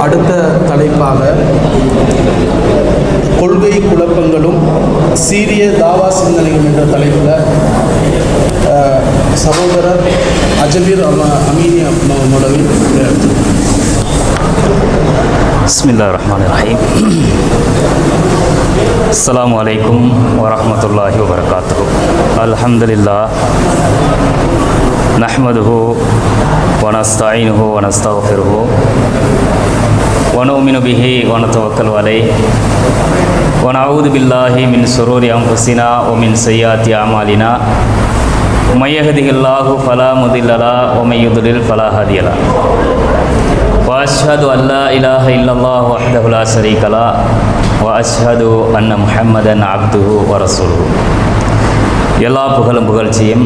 அடுத்த தலைப்பாக கொள்கை குழப்பங்களும் சீரிய தாவா சிந்தனைகள் என்ற தலைப்பில் சகோதரர் அஜமீர் அமீனி மௌலவி. பிஸ்மில்லாஹிர் ரஹ்மானிர் ரஹீம். அஸ்ஸலாமு அலைக்கும் வரஹ்மத்துல்லாஹி வபரகாத்துஹு. அல்ஹம்துலில்லாஹ் நஹ்மதுஹு வ நஸ்தஈனுஹு வ நஸ்தக்ஃபிருஹு வ நுமினு பிஹி வ நதவக்கலு அலைஹி வ நஊது பில்லாஹி மின் ஷுரூரி அன்ஃபுஸினா வ மின் ஸய்யிஆத்தி அமாலினா மை யஹ்திஹில்லாஹு ஃபலா முதில்ல லஹு வ மை யுத்லில் ஃபலா ஹாதிய லஹு வ அஷ்ஹது அன் லா இலாஹ இல்லல்லாஹு வஹ்தஹு லா ஷரீக லஹு வ அஷ்ஹது அன்ன முஹம்மதன் அப்துஹு வ ரசூலுஹு. எல்லா புகழும் புகழ்ச்சியும்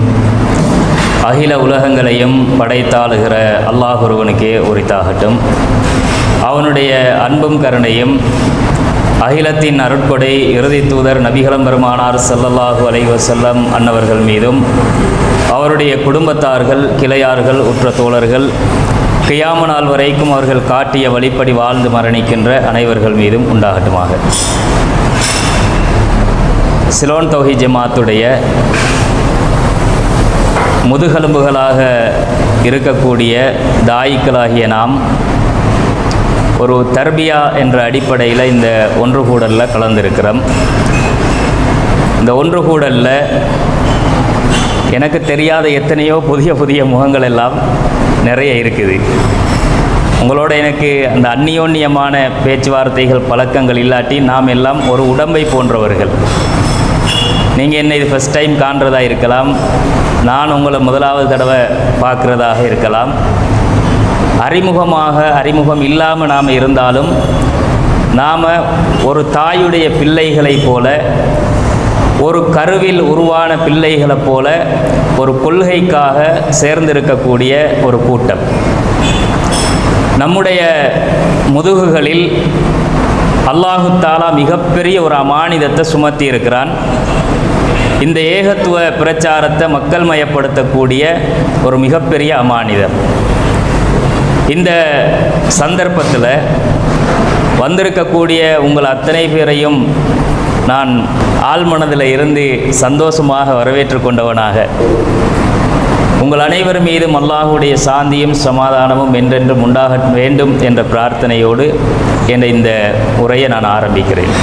அகில உலகங்களையும் படைத்தாளுகிற அல்லாஹ் ஒருவனுக்கே உரித்தாகட்டும். அவனுடைய அன்பும் கருணையும் அகிலத்தின் அருட்கொடை இறுதி தூதர் நபிகளம் பெருமானார் ஸல்லல்லாஹு அலைஹி வஸல்லம் அன்னவர்கள் மீதும் அவருடைய குடும்பத்தார்கள், கிளையார்கள், உற்ற தோழர்கள், கியாம நாள் வரைக்கும் அவர்கள் காட்டிய வழிப்படி வாழ்ந்து மரணிக்கின்ற அனைவர்கள் மீதும் உண்டாகட்டுமாக. சிலோன் தௌஹீத் ஜமாத்துடைய முதுகெலும்புகளாக இருக்கக்கூடிய தாயிக்களாகிய நாம் ஒரு தர்பியா என்ற அடிப்படையில் இந்த ஒன்று கூடலில் கலந்திருக்கிறோம். இந்த ஒன்று கூடலில் எனக்கு தெரியாத எத்தனையோ புதிய புதிய முகங்கள் எல்லாம் நிறைய இருக்குது. உங்களோட எனக்கு அந்த அந்நியோன்யமான பேச்சுவார்த்தைகள் பழக்கங்கள் இல்லாட்டி நாம் எல்லாம் ஒரு உடம்பை போன்றவர்கள். நீங்கள் என்ன இது ஃபஸ்ட் டைம் காண்றதா இருக்கலாம், நான் உங்களை முதலாவது தடவை பார்க்குறதாக இருக்கலாம். அறிமுகம் இல்லாமல் நாம் இருந்தாலும் நாம் ஒரு தாயுடைய பிள்ளைகளைப் போல, ஒரு கருவில் உருவான பிள்ளைகளைப் போல ஒரு கொள்கைக்காக சேர்ந்திருக்கக்கூடிய ஒரு கூட்டம். நம்முடைய முதுகுகளில் அல்லாஹு தஆலா மிகப்பெரிய ஒரு அமானிதத்தை சுமத்தி இருக்கிறான். இந்த ஏகத்துவ பிரச்சாரத்தை மக்கள் மயப்படுத்தக்கூடிய ஒரு மிகப்பெரிய அமானிதம். இந்த சந்தர்ப்பத்தில் வந்திருக்கக்கூடிய உங்கள் அத்தனை பேரையும் நான் ஆழ்மனதில் இருந்து சந்தோஷமாக வரவேற்று கொண்டவனாக, உங்கள் அனைவர் மீதும் அல்லாஹுடைய சாந்தியும் சமாதானமும் என்றென்றும் உண்டாக வேண்டும் என்ற பிரார்த்தனையோடு இந்த உரையை நான் ஆரம்பிக்கிறேன்.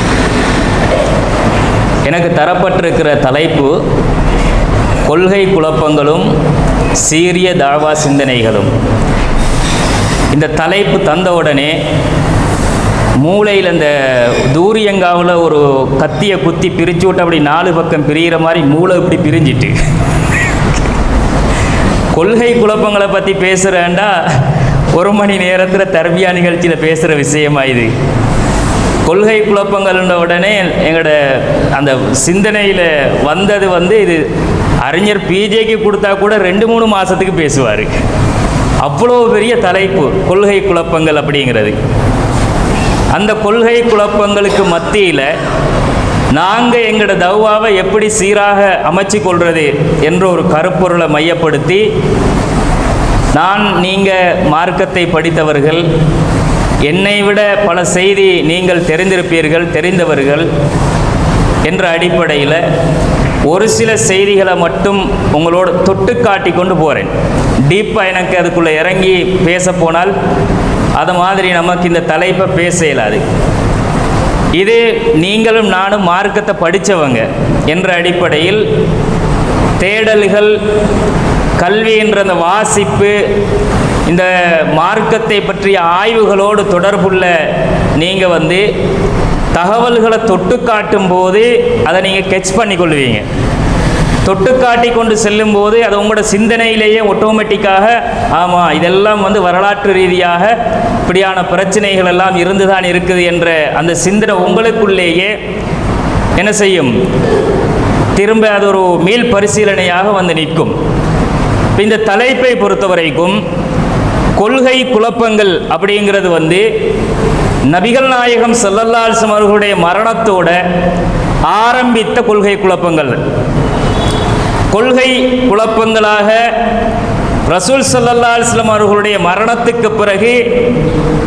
எனக்கு தரப்பட்டிருக்கிற தலைப்பு கொள்கை குழப்பங்களும் சீரிய தாவா சிந்தனைகளும். இந்த தலைப்பு தந்தவுடனே மூளையில் அந்த தூரியங்காவில் ஒரு கத்தியை குத்தி பிரித்து விட்டு அப்படி 4 பக்கம் பிரிகிற மாதிரி மூளை இப்படி பிரிஞ்சிட்டு கொள்கை குழப்பங்களை பற்றி பேசுகிறேன்டா 1 மணி நேரத்தில் தர்பியா நிகழ்ச்சியில் பேசுகிற விஷயமா இது? கொள்கை குழப்பங்கள்ன்ற உடனே எங்களோட அந்த சிந்தனையில் வந்தது இது அறிஞர் பிஜேக்கு கொடுத்தா கூட 2-3 மாதத்துக்கு பேசுவார். அவ்வளோ பெரிய தலைப்பு கொள்கை குழப்பங்கள் அப்படிங்கிறது. அந்த கொள்கை குழப்பங்களுக்கு மத்தியில் நாங்கள் எங்களோட தௌவாவை எப்படி சீராக அமைச்சு கொள்வது என்ற ஒரு கருப்பொருளை மையப்படுத்தி, நீங்கள் மார்க்கத்தை படித்தவர்கள், என்னை விட பல செய்தி நீங்கள் தெரிந்தவர்கள் என்ற அடிப்படையில் ஒரு சில செய்திகளை மட்டும் உங்களோட தொட்டு காட்டி கொண்டு போகிறேன். டீப்பாக எனக்கு அதுக்குள்ளே இறங்கி பேச போனால் அது மாதிரி நமக்கு இந்த தலைப்பை பேச இயலாது. இது நீங்களும் நானும் மார்க்கத்தை படித்தவங்க என்ற அடிப்படையில் தேடல்கள், கல்வி என்ற அந்த வாசிப்பு, இந்த மார்க்கத்தை பற்றிய ஆய்வுகளோடு தொடர்புள்ள நீங்கள் தகவல்களை தொட்டு காட்டும் போது அதை நீங்கள் கெட்ச் பண்ணி கொள்வீங்க. தொட்டு காட்டி கொண்டு செல்லும் போது அது உங்களோட சிந்தனையிலேயே ஆட்டோமேட்டிக்காக ஆமாம் இதெல்லாம் வரலாற்று ரீதியாக இப்படியான பிரச்சனைகள் எல்லாம் இருந்து தான் இருக்குது என்ற அந்த சிந்தனை உங்களுக்குள்ளேயே என்ன செய்யும், திரும்ப அது ஒரு மீள் பரிசீலனையாக நிற்கும். இந்த தலைப்பை பொறுத்த வரைக்கும் கொள்கை குழப்பங்கள் அப்படிங்கிறது நபிகள் நாயகம் ஸல்லல்லாஹு அலைஹி வஸல்லம் அவர்களுடைய மரணத்தோட ஆரம்பித்த கொள்கை குழப்பங்கள். கொள்கை குழப்பங்களாக ரசூல் ஸல்லல்லாஹு அலைஹி வஸல்லம் அவர்களுடைய மரணத்துக்கு பிறகு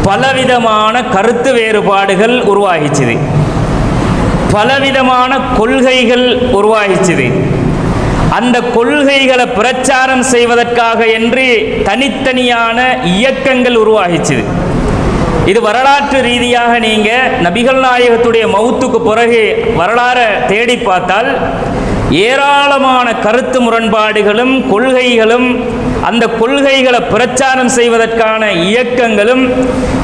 பலவிதமான கருத்து வேறுபாடுகள் உருவாகிச்சுது, பலவிதமான கொள்கைகள் உருவாகிச்சுது. அந்த கொள்கைகளை பிரச்சாரம் செய்வதற்காக என்று தனித்தனியான இயக்கங்கள் உருவாகிச்சுது. இது வரலாற்று ரீதியாக நீங்க நபிகள் நாயகத்துடைய மௌத்துக்கு பிறகு வரலாறை தேடி பார்த்தால் ஏராளமான கருத்து முரண்பாடுகளும் கொள்கைகளும் அந்த கொள்கைகளை பிரச்சாரம் செய்வதற்கான இயக்கங்களும்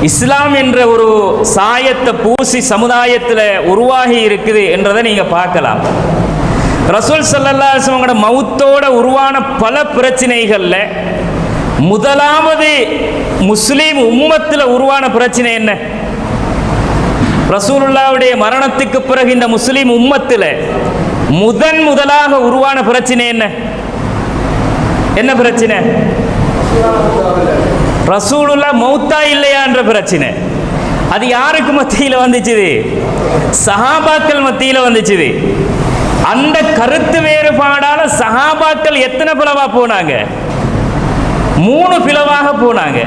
இஸ்லாம் என்ற ஒரு சாயத்தை பூசி சமுதாயத்தில் உருவாகி இருக்குது என்றதை நீங்க பார்க்கலாம். ரசூல் ஸல்லல்லாஹு அலைஹி வஸல்லம் மௌத்தோட உருவான பல பிரச்சனைகள்ல முதலாவது முஸ்லீம் உம்மத்தில் உருவான பிரச்சனை என்ன? ரசூலுல்லாஹ்வுடைய மரணத்துக்கு பிறகு இந்த முஸ்லீம் உம்மத்தில் முதலாக உருவான பிரச்சனை என்ன? என்ன பிரச்சனை? ரசூலுல்லாஹ் மௌத்தா இல்லையா என்ற பிரச்சனை. அது யாருக்கு மத்தியில் வந்துச்சு? சஹாபாக்கள் மத்தியில் வந்துச்சு. அந்த கருத்து வேறுபாடால சஹாபாக்கள் எத்தனை பிளவா போனாங்க? 3 பிளவாக போனாங்க.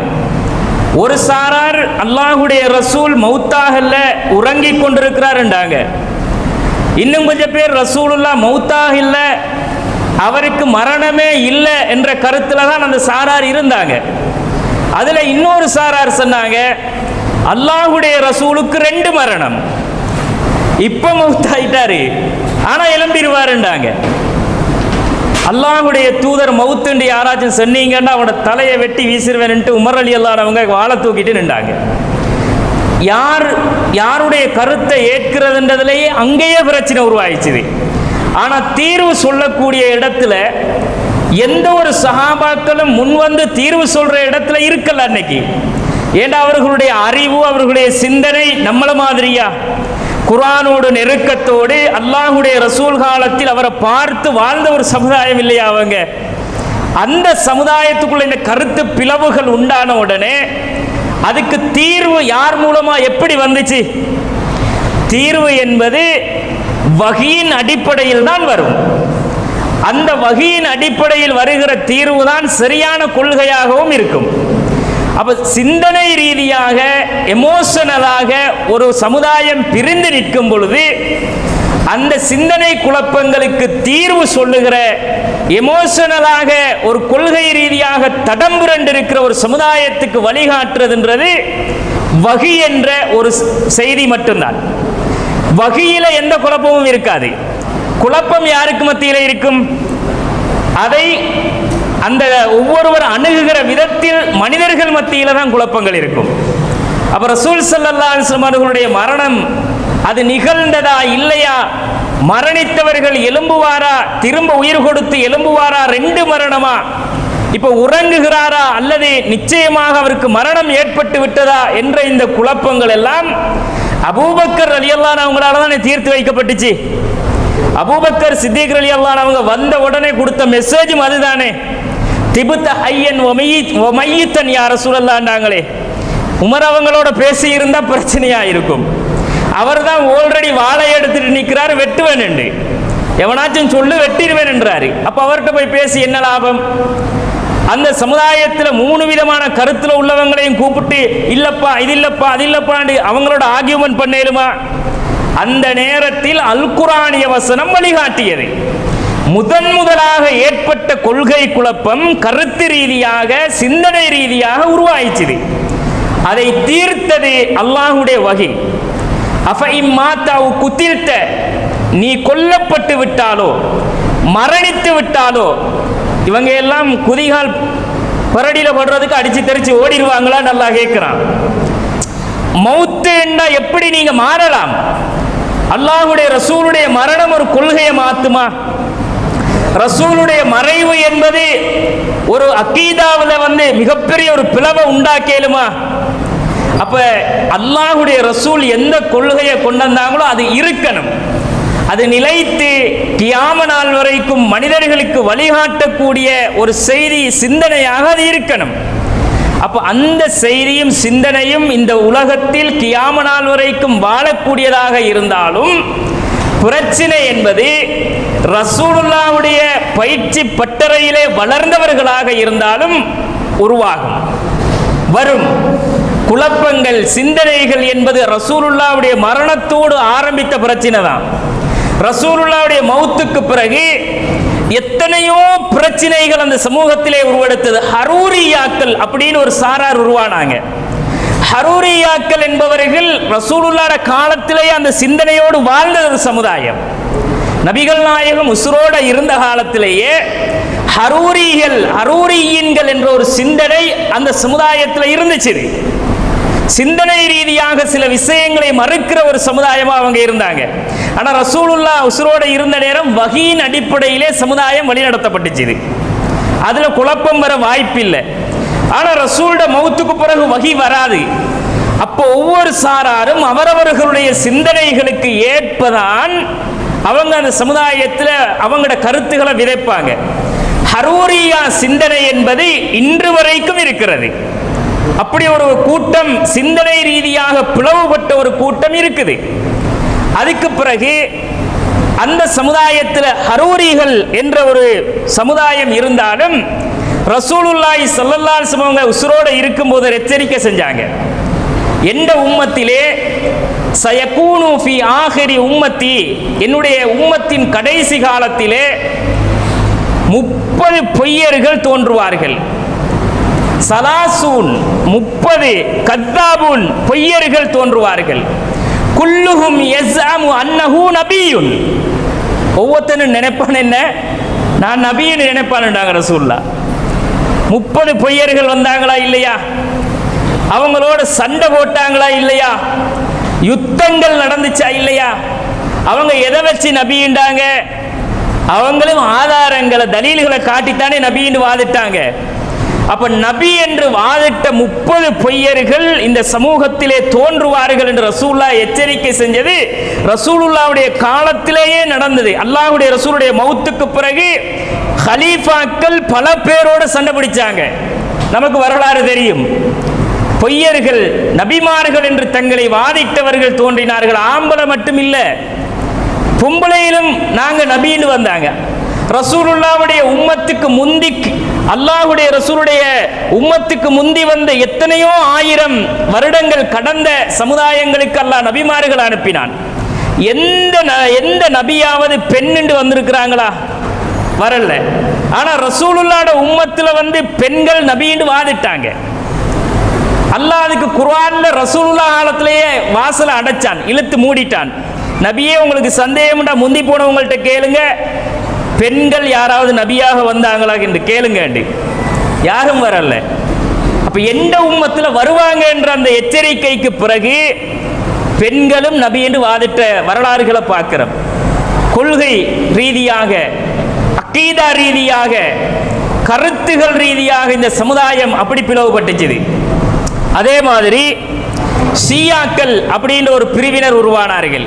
ஒரு சாரார் அல்லாஹ்வுடைய ரசூல் மௌத்தாகல உறங்கிக் கொண்டிருக்கிறார் என்றாங்க. இன்னும் கொஞ்சம் பேர் ரசூலுல்லாஹ் மௌத்தாக இல்லை, அவருக்கு மரணமே இல்லை என்ற கருத்துல தான் அந்த சாரார் இருந்தாங்க. அதுல இன்னொரு சாரார் சொன்னாங்க அல்லாஹ்வுடைய ரசூலுக்கு 2 மரணம், இப்ப மௌத்தாயிட்டாரு ஆனா எழும்பிடுவாருண்டாங்க. அல்லாஹ்வுடைய தூதர் மௌத்துண்டு யாராச்சும் சொன்னீங்கன்னா அவனோட தலையை வெட்டி வீசிடுவேன்ட்டு உமர் ரலியல்லாஹு அன்ஹு அவங்க வாளை தூக்கிட்டு நின்றாங்க. யாருடைய கருத்தை ஏற்கிறதுன்றதுலேயே அங்கேயே பிரச்சனை உருவாயிடுச்சு. ஆனா தீர்வு சொல்லக்கூடிய இடத்துல எந்த ஒரு சஹாபாக்களும் முன்வந்து தீர்வு சொல்ற இடத்துல இருக்கல அன்னைக்கு. ஏன்னா அவர்களுடைய அறிவு, அவர்களுடைய சிந்தனை நம்மள மாதிரியா குர்ஆனோடு நெருக்கத்தோடு அல்லாஹ்வுடைய ரசூல் காலத்தில் அவரை பார்த்து வாழ்ந்த ஒரு சமுதாயம் இல்லையா அவங்க? அந்த சமுதாயத்துக்குள்ள இந்த கருத்து பிளவுகள் உண்டான உடனே அதுக்கு தீர்வு யார் மூலமா எப்படி வந்துச்சு? தீர்வு என்பது வஹீயின் அடிப்படையில் தான் வரும். அந்த வஹீயின் அடிப்படையில் வருகிற தீர்வு தான் சரியான கொள்கையாகவும் இருக்கும். அப்ப சிந்தனை ரீதியாக எமோஷனலாக ஒரு சமுதாயம் பிரிந்து நிற்கும் பொழுது அந்த சிந்தனை குழப்பங்களுக்கு தீர்வு சொல்லுகிற எமோஷனலாக ஒரு கொள்கை ரீதியாக தடம்புரண்டு இருக்கிற ஒரு சமுதாயத்துக்கு வழிகாட்டுறதுன்றது வஹி என்ற ஒரு செய்தி மட்டும்தான். வஹியில எந்த குழப்பமும் இருக்காது. குழப்பம் யாருக்கு மத்தியில் இருக்கும்? அதை அந்த ஒவ்வொருவர் அணுகுகிற விதத்தில் மனிதர்கள் மத்தியில் தான் குழப்பங்கள் இருக்கும். அப்ப ரசூல் ஸல்லல்லாஹு அலைஹி வஸல்லம் அவர்களுடைய மரணம் அது நிகழ்ந்ததா இல்லையா, மரணித்தவர்கள் எழும்புவாரா, திரும்ப உயிர் கொடுத்து எழும்புவாரா, 2 மரணமா, இப்ப உறங்குகிறாரா அல்லது நிச்சயமாக அவருக்கு மரணம் ஏற்பட்டு விட்டதா என்ற இந்த குழப்பங்கள் எல்லாம் அபூபக்கர் ரலியல்லாஹு அன்ஹு அவங்களால தான் தீர்த்து வைக்கப்பட்டுச்சு. அபூபக்கர் சித்திக் ரலியல்லாஹு அன்ஹு அவங்க வந்த உடனே கொடுத்த மெசேஜும் அதுதானே, திபுத்த ஹய்யன் வ மையித்தன் யா ரசூலல்லாஹ்ன்றாங்களே. உமர் அவங்களோட பேசி இருந்தா பிரச்சனையா இருக்கும். அவர் தான் ஆல்ரெடி வாளை எடுத்துட்டு நிற்கிறார், வெட்டுவேன் என்று எவனாச்சும் சொல்லு வெட்டிடுவேன் என்றாரு. அப்ப அவர்கிட்ட போய் பேசி என்ன லாபம்? அந்த சமுதாயத்தில் 3 விதமான கருத்துல உள்ளவங்களையும் கூப்பிட்டு இல்லப்பா இது இல்லப்பா அது இல்லப்பான்னு அவங்களோட ஆர்கியூமெண்ட் பண்ணேலுமா? அந்த நேரத்தில் அல் குர்ஆனிய வசனம் வழிகாட்டியது. முதலாக ஏற்பட்ட கொள்கை குழப்பம் கருத்து ரீதியாக சிந்தனை ரீதியாக உருவாயிச்சுது. அதை தீர்த்தது அல்லாஹ்வுடைய வஹி. அஃபஇம்மாத்தவு குத்தில்த, நீ கொல்லப்பட்டு விட்டாலோ மரணித்து விட்டாலோ, இவங்க எல்லாம் குதிகால் பரடியில படுறதுக்கு அடிச்சு தெரிச்சு ஓடிடுவாங்களா? நல்லா கேட்கிறான். மௌத்து என்றா எப்படி நீங்க மாறலாம்? அல்லாஹ்வுடைய ரசூலுடைய மரணம் ஒரு கொள்கையை மாத்துமா? ரசூலுடைய மறைவு என்பது ஒரு அக்கீதாவில் மிகப்பெரிய ஒரு பிளவை உண்டாக்கலுமா? அப்ப அல்லாஹ்வுடைய ரசூல் எந்த கொள்கையை கொண்டு வந்தாங்களோ அது இருக்கணும், அது நிலைத்து கியாம நாள் வரைக்கும் மனிதர்களுக்கு வழிகாட்டக்கூடிய ஒரு செய்தி சிந்தனையாக அது இருக்கணும். அப்ப அந்த செய்தியும் சிந்தனையும் இந்த உலகத்தில் கியாம நாள் வரைக்கும் வாழக்கூடியதாக இருந்தாலும் பிரச்சனை என்பது ரசூலுல்லாவுடைய பயிற்சி பட்டறையிலே வளர்ந்தவர்களாக இருந்தாலும் உருவாகும், வரும் குழப்பங்கள், சிந்தனைகள் என்பது ரசூலுல்லாவுடைய மரணத்தோடு ஆரம்பித்த பிரச்சனை தான். ரசூலுல்லாவுடைய மௌத்துக்கு பிறகு எத்தனையோ பிரச்சனைகள் அந்த சமூகத்திலே உருவெடுத்தது. ஹரூரியாக்கள் அப்படின்னு ஒரு சாரார் உருவானாங்க. ஹரூரியாக்கள் என்பவர்கள் ரசூலுல்லாஹ் காலத்திலேயே அந்த சிந்தனையோடு வாழ்ந்த ஒரு சமுதாயம். நபிகள் நாயகம் உசுரோட இருந்த காலத்திலேயே ஹரூரியீன்கள் என்ற ஒரு சிந்தனை அந்த சமுதாயத்தில் இருந்துச்சு. சிந்தனை ரீதியாக சில விஷயங்களை மறுக்கிற ஒரு சமுதாயமா அவங்க இருந்தாங்க. ஆனா ரசூலுல்லாஹ் உசுரோட இருந்த நேரம் வஹீயின் அடிப்படையிலே சமுதாயம் வழிநடத்தப்பட்டுச்சு. அதுல குழப்பம் வர வாய்ப்பில்லை. ஆனா ரசூலோட மௌத்துக்கு பிறகு வஹி வராது. அப்போ ஒவ்வொரு சாராரும் அவரவர்களுடைய சிந்தனைகளுக்கு ஏற்பதான் அவங்க அந்த சமுதாயத்தில் அவங்களோட கருத்துக்களை விதைப்பாங்க. ஹரூரியா சிந்தனை என்பது இன்று வரைக்கும் இருக்கிறது. அப்படி ஒரு கூட்டம், சிந்தனை ரீதியாக பிளவுபட்ட ஒரு கூட்டம் இருக்குது. அதுக்கு பிறகு அந்த சமுதாயத்தில் ஹரூரிகள் என்ற ஒரு சமுதாயம் இருந்தாலும் ரசூலுல்லாஹி ஸல்லல்லாஹு அலைஹி வஸல்லம் உசுரோட இருக்கும்போது எச்சரிக்கை செஞ்சாங்க. எந்த உம்மத்திலே சயகூனு ஃபி ஆகிரி உம்மத்தி, என்னுடைய உம்மத்தின் கடைசி காலத்திலே 30 பொய்யர்கள் தோன்றுவார்கள். சலாசூன் 30 கத்தாபூன் பொய்யர்கள் தோன்றுவார்கள். குல்லுஹும் யஸ்அமு அன்னஹு நபியுன், ஒவ்வொருத்தனும் நினைப்பான் என்ன, நான் நபின்னு நினைப்பான்டாங்க ரசூலுல்லாஹ். 30 பொய்யர்கள் வந்தாங்களா இல்லையா? அவங்களோட சண்டை போட்டாங்களா இல்லையா? யுத்தங்கள் நடந்துச்சா இல்லையா? அவங்க எதை வச்சு நபிண்டாங்க? அவங்களும் ஆதாரங்களை, தலீல்களை காட்டித்தானே நபின்னு வாதிட்டாங்க. அப்ப நபி என்று வாதிட்ட 30 பொய்யர்கள் இந்த சமூகத்திலே தோன்றுவார்கள் என்று ரசூலுல்லாஹ் எச்சரிக்கை செஞ்சது ரசூலுல்லாஹ்வுடைய காலத்திலேயே நடந்தது. அல்லாஹ்வுடைய ரசூலுடைய மௌத்துக்கு பிறகு ஹலீஃபாக்கள் பல பேரோடு சண்டை பிடிச்சாங்க. நமக்கு வரலாறு தெரியும். பொய்யர்கள் நபிமார்கள் என்று தங்களை வாதிட்டவர்கள் தோன்றினார்கள். ஆம்பளை மட்டும் இல்ல, பொம்பளையிலும் நாங்க நபின்னு வந்தாங்க. ரசூலுல்லாஹ்வுடைய உம்மத்துக்கு முந்தி, அல்லாஹ்வுடைய ரசூலுடைய உம்மத்துக்கு முந்தி வந்த எத்தனையோ ஆயிரம் வருடங்கள் கடந்த சமுதாயங்களுக்கு அல்லாஹ் நபிமார்கள் அனுப்பினான். எந்த நபியாவது பெண்ணு வந்திருக்கிறாங்களா? வரல. ஆனா ரசூலுல்லாஹ்வுடைய உம்மத்துல வந்து பெண்கள் நபின்னு வாதிட்டாங்க. அல்லாஹ் அதுக்கு குர்ஆன்ல ரசூலுல்லாஹ் காலத்திலேயே வாசலை அடைச்சான், இழுத்து மூடிட்டான். நபியே, உங்களுக்கு சந்தேகம்டா முந்தி போனவங்கள்ட்ட கேளுங்க, பெண்கள் யாராவது நபியாக வந்தாங்களா என்று கேளுங்க. யாரும் வரல. அப்ப எந்த உம்மத்துல வருவாங்க என்ற அந்த எச்சரிக்கைக்கு பிறகு பெண்களும் நபி என்று வாதிட்ட வரலாறுகளை பார்க்கிறோம். கொள்கை ரீதியாக, அக்கீதா ரீதியாக, கருத்துகள் ரீதியாக இந்த சமுதாயம் அப்படி பிளவுபட்டுச்சு. அதே மாதிரி ஷியாக்கள் அப்படின்ற ஒரு பிரிவினர் உருவானார்கள்.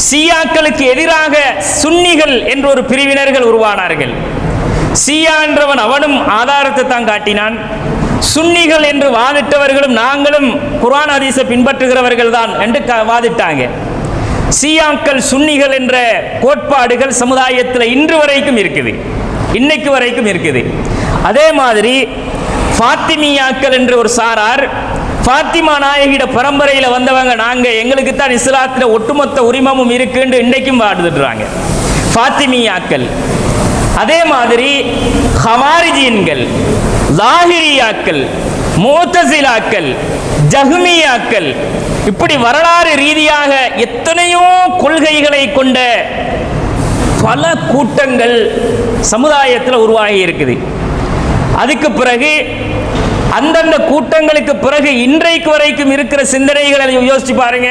ஷியாக்களுக்கு எதிராக சுன்னிகள் என்ற ஒரு பிரிவினர்கள் உருவானார்கள். ஷியா என்றவன் அவனும் ஆதாரத்தை தான் காட்டினான். சுன்னிகள் என்று வாதிட்டவர்களும் நாங்களும் குர்ஆன் ஹதீஸை பின்பற்றுகிறவர்கள் தான் என்று வாதிட்டாங்க. ஷியாக்கள் சுன்னிகள் என்ற கோட்பாடுகள் சமுதாயத்தில் இன்று வரைக்கும் இருக்குது, இன்னைக்கு வரைக்கும் இருக்குது. அதே மாதிரி ஃபாத்திமியாக்கள் என்ற ஒரு சாரார், ஃபாத்திமா நாயகியோட பரம்பரையில் வந்தவங்க நாங்க, எங்களுக்கு தான் இஸ்லாத்தில் ஒட்டுமொத்த உரிமமும் இருக்குன்னு இன்னைக்கும் வாடுறாங்க ஃபாத்திமியாக்கள். அதே மாதிரி ஹவாரிஜீன்கள், லாஹிரியாக்கள், முஅ்தஸிலாக்கள், ஜஹ்மியாக்கள், இப்படி வரலாறு ரீதியாக எத்தனையோ கொள்கைகளை கொண்ட பல கூட்டங்கள் சமுதாயத்தில் உருவாகி இருக்குது. அதுக்கு பிறகு அந்தந்த கூட்டங்களுக்கு பிறகு இன்றைக்கு வரைக்கும் இருக்கிற சிந்தனைகளை யோசிச்சு பாருங்க.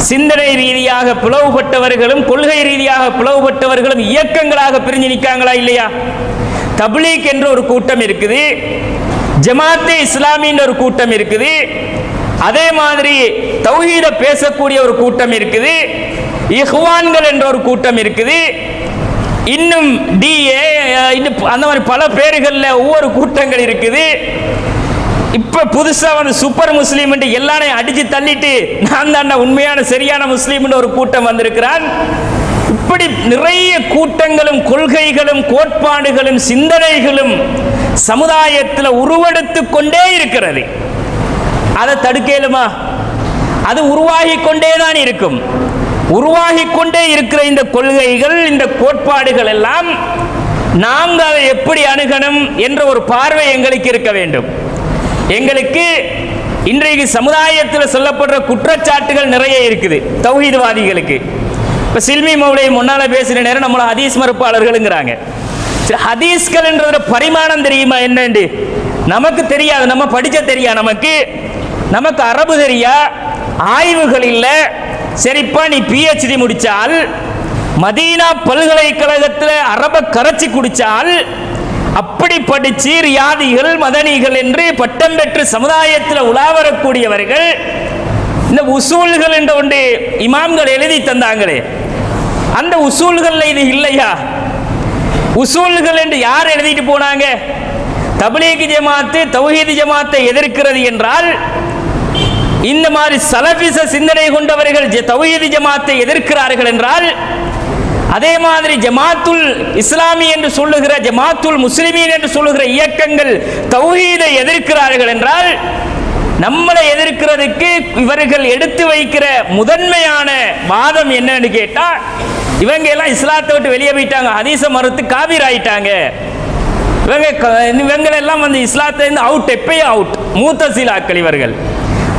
சிந்தனை ரீதியாக பிளவுபட்டவர்களும் கொள்கை ரீதியாக பிளவுபட்டவர்களும் இயக்கங்களாக பிரிஞ்சு நிற்காங்களா இல்லையா? தப்லீக் என்ற ஒரு கூட்டம் இருக்குது, ஜமாத்தே இஸ்லாமின்ற ஒரு கூட்டம் இருக்குது, அதே மாதிரி தௌஹீத பேசக்கூடிய ஒரு கூட்டம் இருக்குது, இஹ்வான்கள் என்ற ஒரு கூட்டம் இருக்குது, இன்னும் டிஏ, அந்த மாதிரி பல பேர்கள்ல ஒவ்வொரு கூட்டங்கள் இருக்குது. இப்ப புதுசா வந்து சூப்பர் முஸ்லீம் எல்லாரையும் அடிச்சு தள்ளிட்டு நான் தான் உண்மையான சரியான முஸ்லீம் ஒரு கூட்டம் வந்திருக்கிறான். இப்படி நிறைய கூட்டங்களும் கொள்கைகளும் கோட்பாடுகளும் சிந்தனைகளும் சமுதாயத்தில் உருவெடுத்து கொண்டே இருக்கிறது. அதை தடுக்கலுமா? அது உருவாகி கொண்டே தான் இருக்கும். உருவாகி கொண்டே இருக்கிற இந்த கொள்கைகள், இந்த கோட்பாடுகள் எல்லாம் நாங்கள் அதை எப்படி அணுகணும் என்ற ஒரு பார்வை எங்களுக்கு இருக்க வேண்டும். எங்களுக்கு இன்றைக்கு சமுதாயத்தில் சொல்லப்படுற குற்றச்சாட்டுகள் நிறைய இருக்குது தௌஹீத்வாதிகளுக்கு. இப்போ சில்மி மௌலை முன்னால் பேசுகிற நேரம் நம்மளை ஹதீஸ் மறுப்பாளர்கள்ங்கிறாங்க. சரி, ஹதீஸ்கள் என்ற பரிமாணம் தெரியுமா என்னண்டு? நமக்கு தெரியாது, நம்ம படிச்ச தெரியா, நமக்கு அரபு தெரியா, ஆய்வுகள் இல்லை. சரிப்பா, நீ PhD முடிச்சால், மதீனா பல்கலைக்கழகத்தில் அரபை கரைச்சி குடிச்சால், அப்படி படிச்சு ரியாதிகள் மதனிகள் என்று பட்டம் பெற்று சமுதாயத்தில் உலாவரக்கூடியவர்கள் இந்த உசூல்கள் என்ற ஒன்று இமாம்கள் எழுதி தந்தாங்களே, அந்த உசூல்கள் இது இல்லையா? உசூல்கள் என்று யார் எழுதிட்டு போனாங்க? தப்லீக் ஜமாத்து தௌஹீத் ஜமாத்தை எதிர்க்கிறது என்றால், இந்த மாதிரி சலபிச சிந்தனை கொண்டவர்கள் தௌஹீத் ஜமாத்தை எதிர்க்கிறார்கள் என்றால், அதே மாதிரி ஜமாத்துல் இஸ்லாமி என்று சொல்லுகிற ஜமாத்துல் முஸ்லிமீன் என்று சொல்லுகிற இயக்கங்கள் தௌஹீதை எதிர்க்கிறார்கள் என்றால், நம்மளை எதிர்க்கிறதுக்கு இவர்கள் எடுத்து வைக்கிற முதன்மையான வாதம் என்னன்னு கேட்டா, இவங்க எல்லாம் இஸ்லாத்தை விட்டு வெளியே போயிட்டாங்க, ஹதீஸை மறுத்து காபீர் ஆயிட்டாங்க, இவங்களெல்லாம் வந்து இஸ்லாத்தை அவுட், எப்பயும் அவுட். மூத்தசிலாக்கள் இவர்கள்.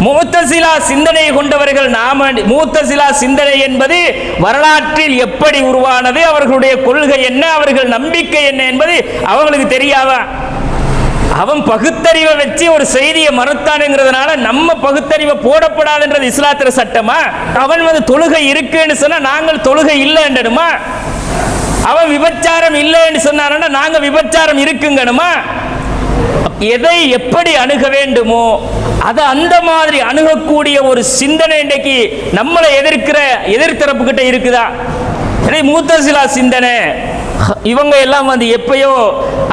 மூத்தசிலா சிந்தனை கொண்டவர்கள். நாம மூத்தசிலா சிந்தனை என்பது வரலாற்றில் எப்படி உருவானது, அவர்களுடைய கொள்கை என்ன, அவர்கள் நம்பிக்கை என்ன என்பது அவங்களுக்கு தெரியாதா? அவன் பகுத்தறிவை வச்சு ஒரு செய்தியை மறுத்தானுங்கிறதுனால நம்ம பகுத்தறிவை போடப்படாதுன்றது இஸ்லாத்திர சட்டமா? அவன் வந்து தொழுகை இருக்குன்னு சொன்னா நாங்கள் தொழுகை இல்லைன்றனுமா? அவன் விபச்சாரம் இல்லைன்னு சொன்னாருன்னா நாங்க விபச்சாரம் இருக்குங்கணுமா? எதை எப்படி அணுக வேண்டுமோ அதை அந்த மாதிரி அணுகக்கூடிய ஒரு சிந்தனை இன்றைக்கு நம்மளை எதிர்க்கிற எதிர்த்தரப்பு கிட்ட இருக்குதா? மூத்தசிலா சிந்தனை இவங்க எல்லாம் வந்து எப்பயோ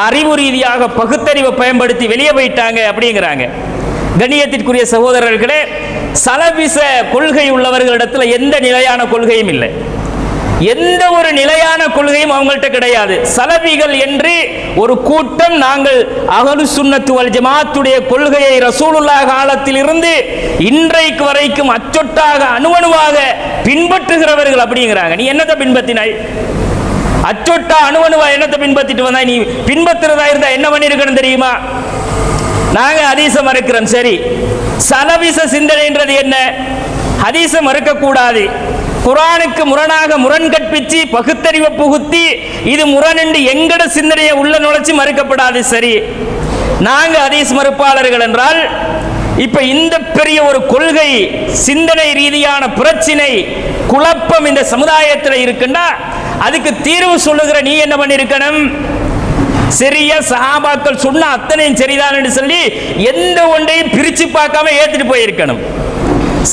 அறிவு ரீதியாக பகுத்தறிவை பயன்படுத்தி வெளியே போயிட்டாங்க அப்படிங்கிறாங்க. கண்ணியத்திற்குரிய சகோதரர்களே, சலபிச கொள்கை உள்ளவர்களிடத்தில் எந்த நிலையான கொள்கையும் இல்லை, எந்த ஒரு நிலையான கொள்கையும் அவங்கள்ட்ட கிடையாது. சலபிகள் என்று ஒரு கூட்டம், நாங்கள் அஹ்லு சுன்னத்து வல் ஜமாத்துடைய கொள்கையை ரசூலுல்லாஹ் காலத்தில் இருந்து இன்றைக்கு வரைக்கும் அச்சொட்டாக அணுவணுவாக பின்பற்றுகிறவர்கள் அப்படிங்கிறாங்க. நீ என்னத்தை பின்பற்றினாய்? அச்சொட்டா அணுவணுவா என்னத்தை பின்பற்றிட்டு வந்தாய்? நீ பின்பற்றுறதா இருந்தா என்ன பண்ணிருக்கணும் தெரியுமா? நாங்க ஹதீஸை மறுக்கிறோம், சரி. சலபிச சிந்தனைன்றது என்ன? ஹதீஸை மறுக்கக்கூடாது, குர்ஆனுக்கு முரணாக முரண் கற்பிச்சு பகுத்தறிவை புகுத்தி இது முரண் என்று எங்கட சிந்தனையை உள்ள நுழைச்சு மறுக்கப்படாது, சரி. நாங்க ஹதீஸ் மறுப்பாளர்கள் என்றால், இப்ப இந்த பெரிய ஒரு கொள்கை சிந்தனை ரீதியான பிரச்சினை குழப்பம் இந்த சமுதாயத்தில் இருக்குன்னா அதுக்கு தீர்வு சொல்லுகிற நீ என்ன பண்ணிருக்கணும்? சரியா சஹாபாக்கள் சொன்ன அத்தனையும் சரிதான் என்று சொல்லி எந்த ஒன்றையும் பிரிச்சு பார்க்காம ஏத்துட்டு போயிருக்கணும்.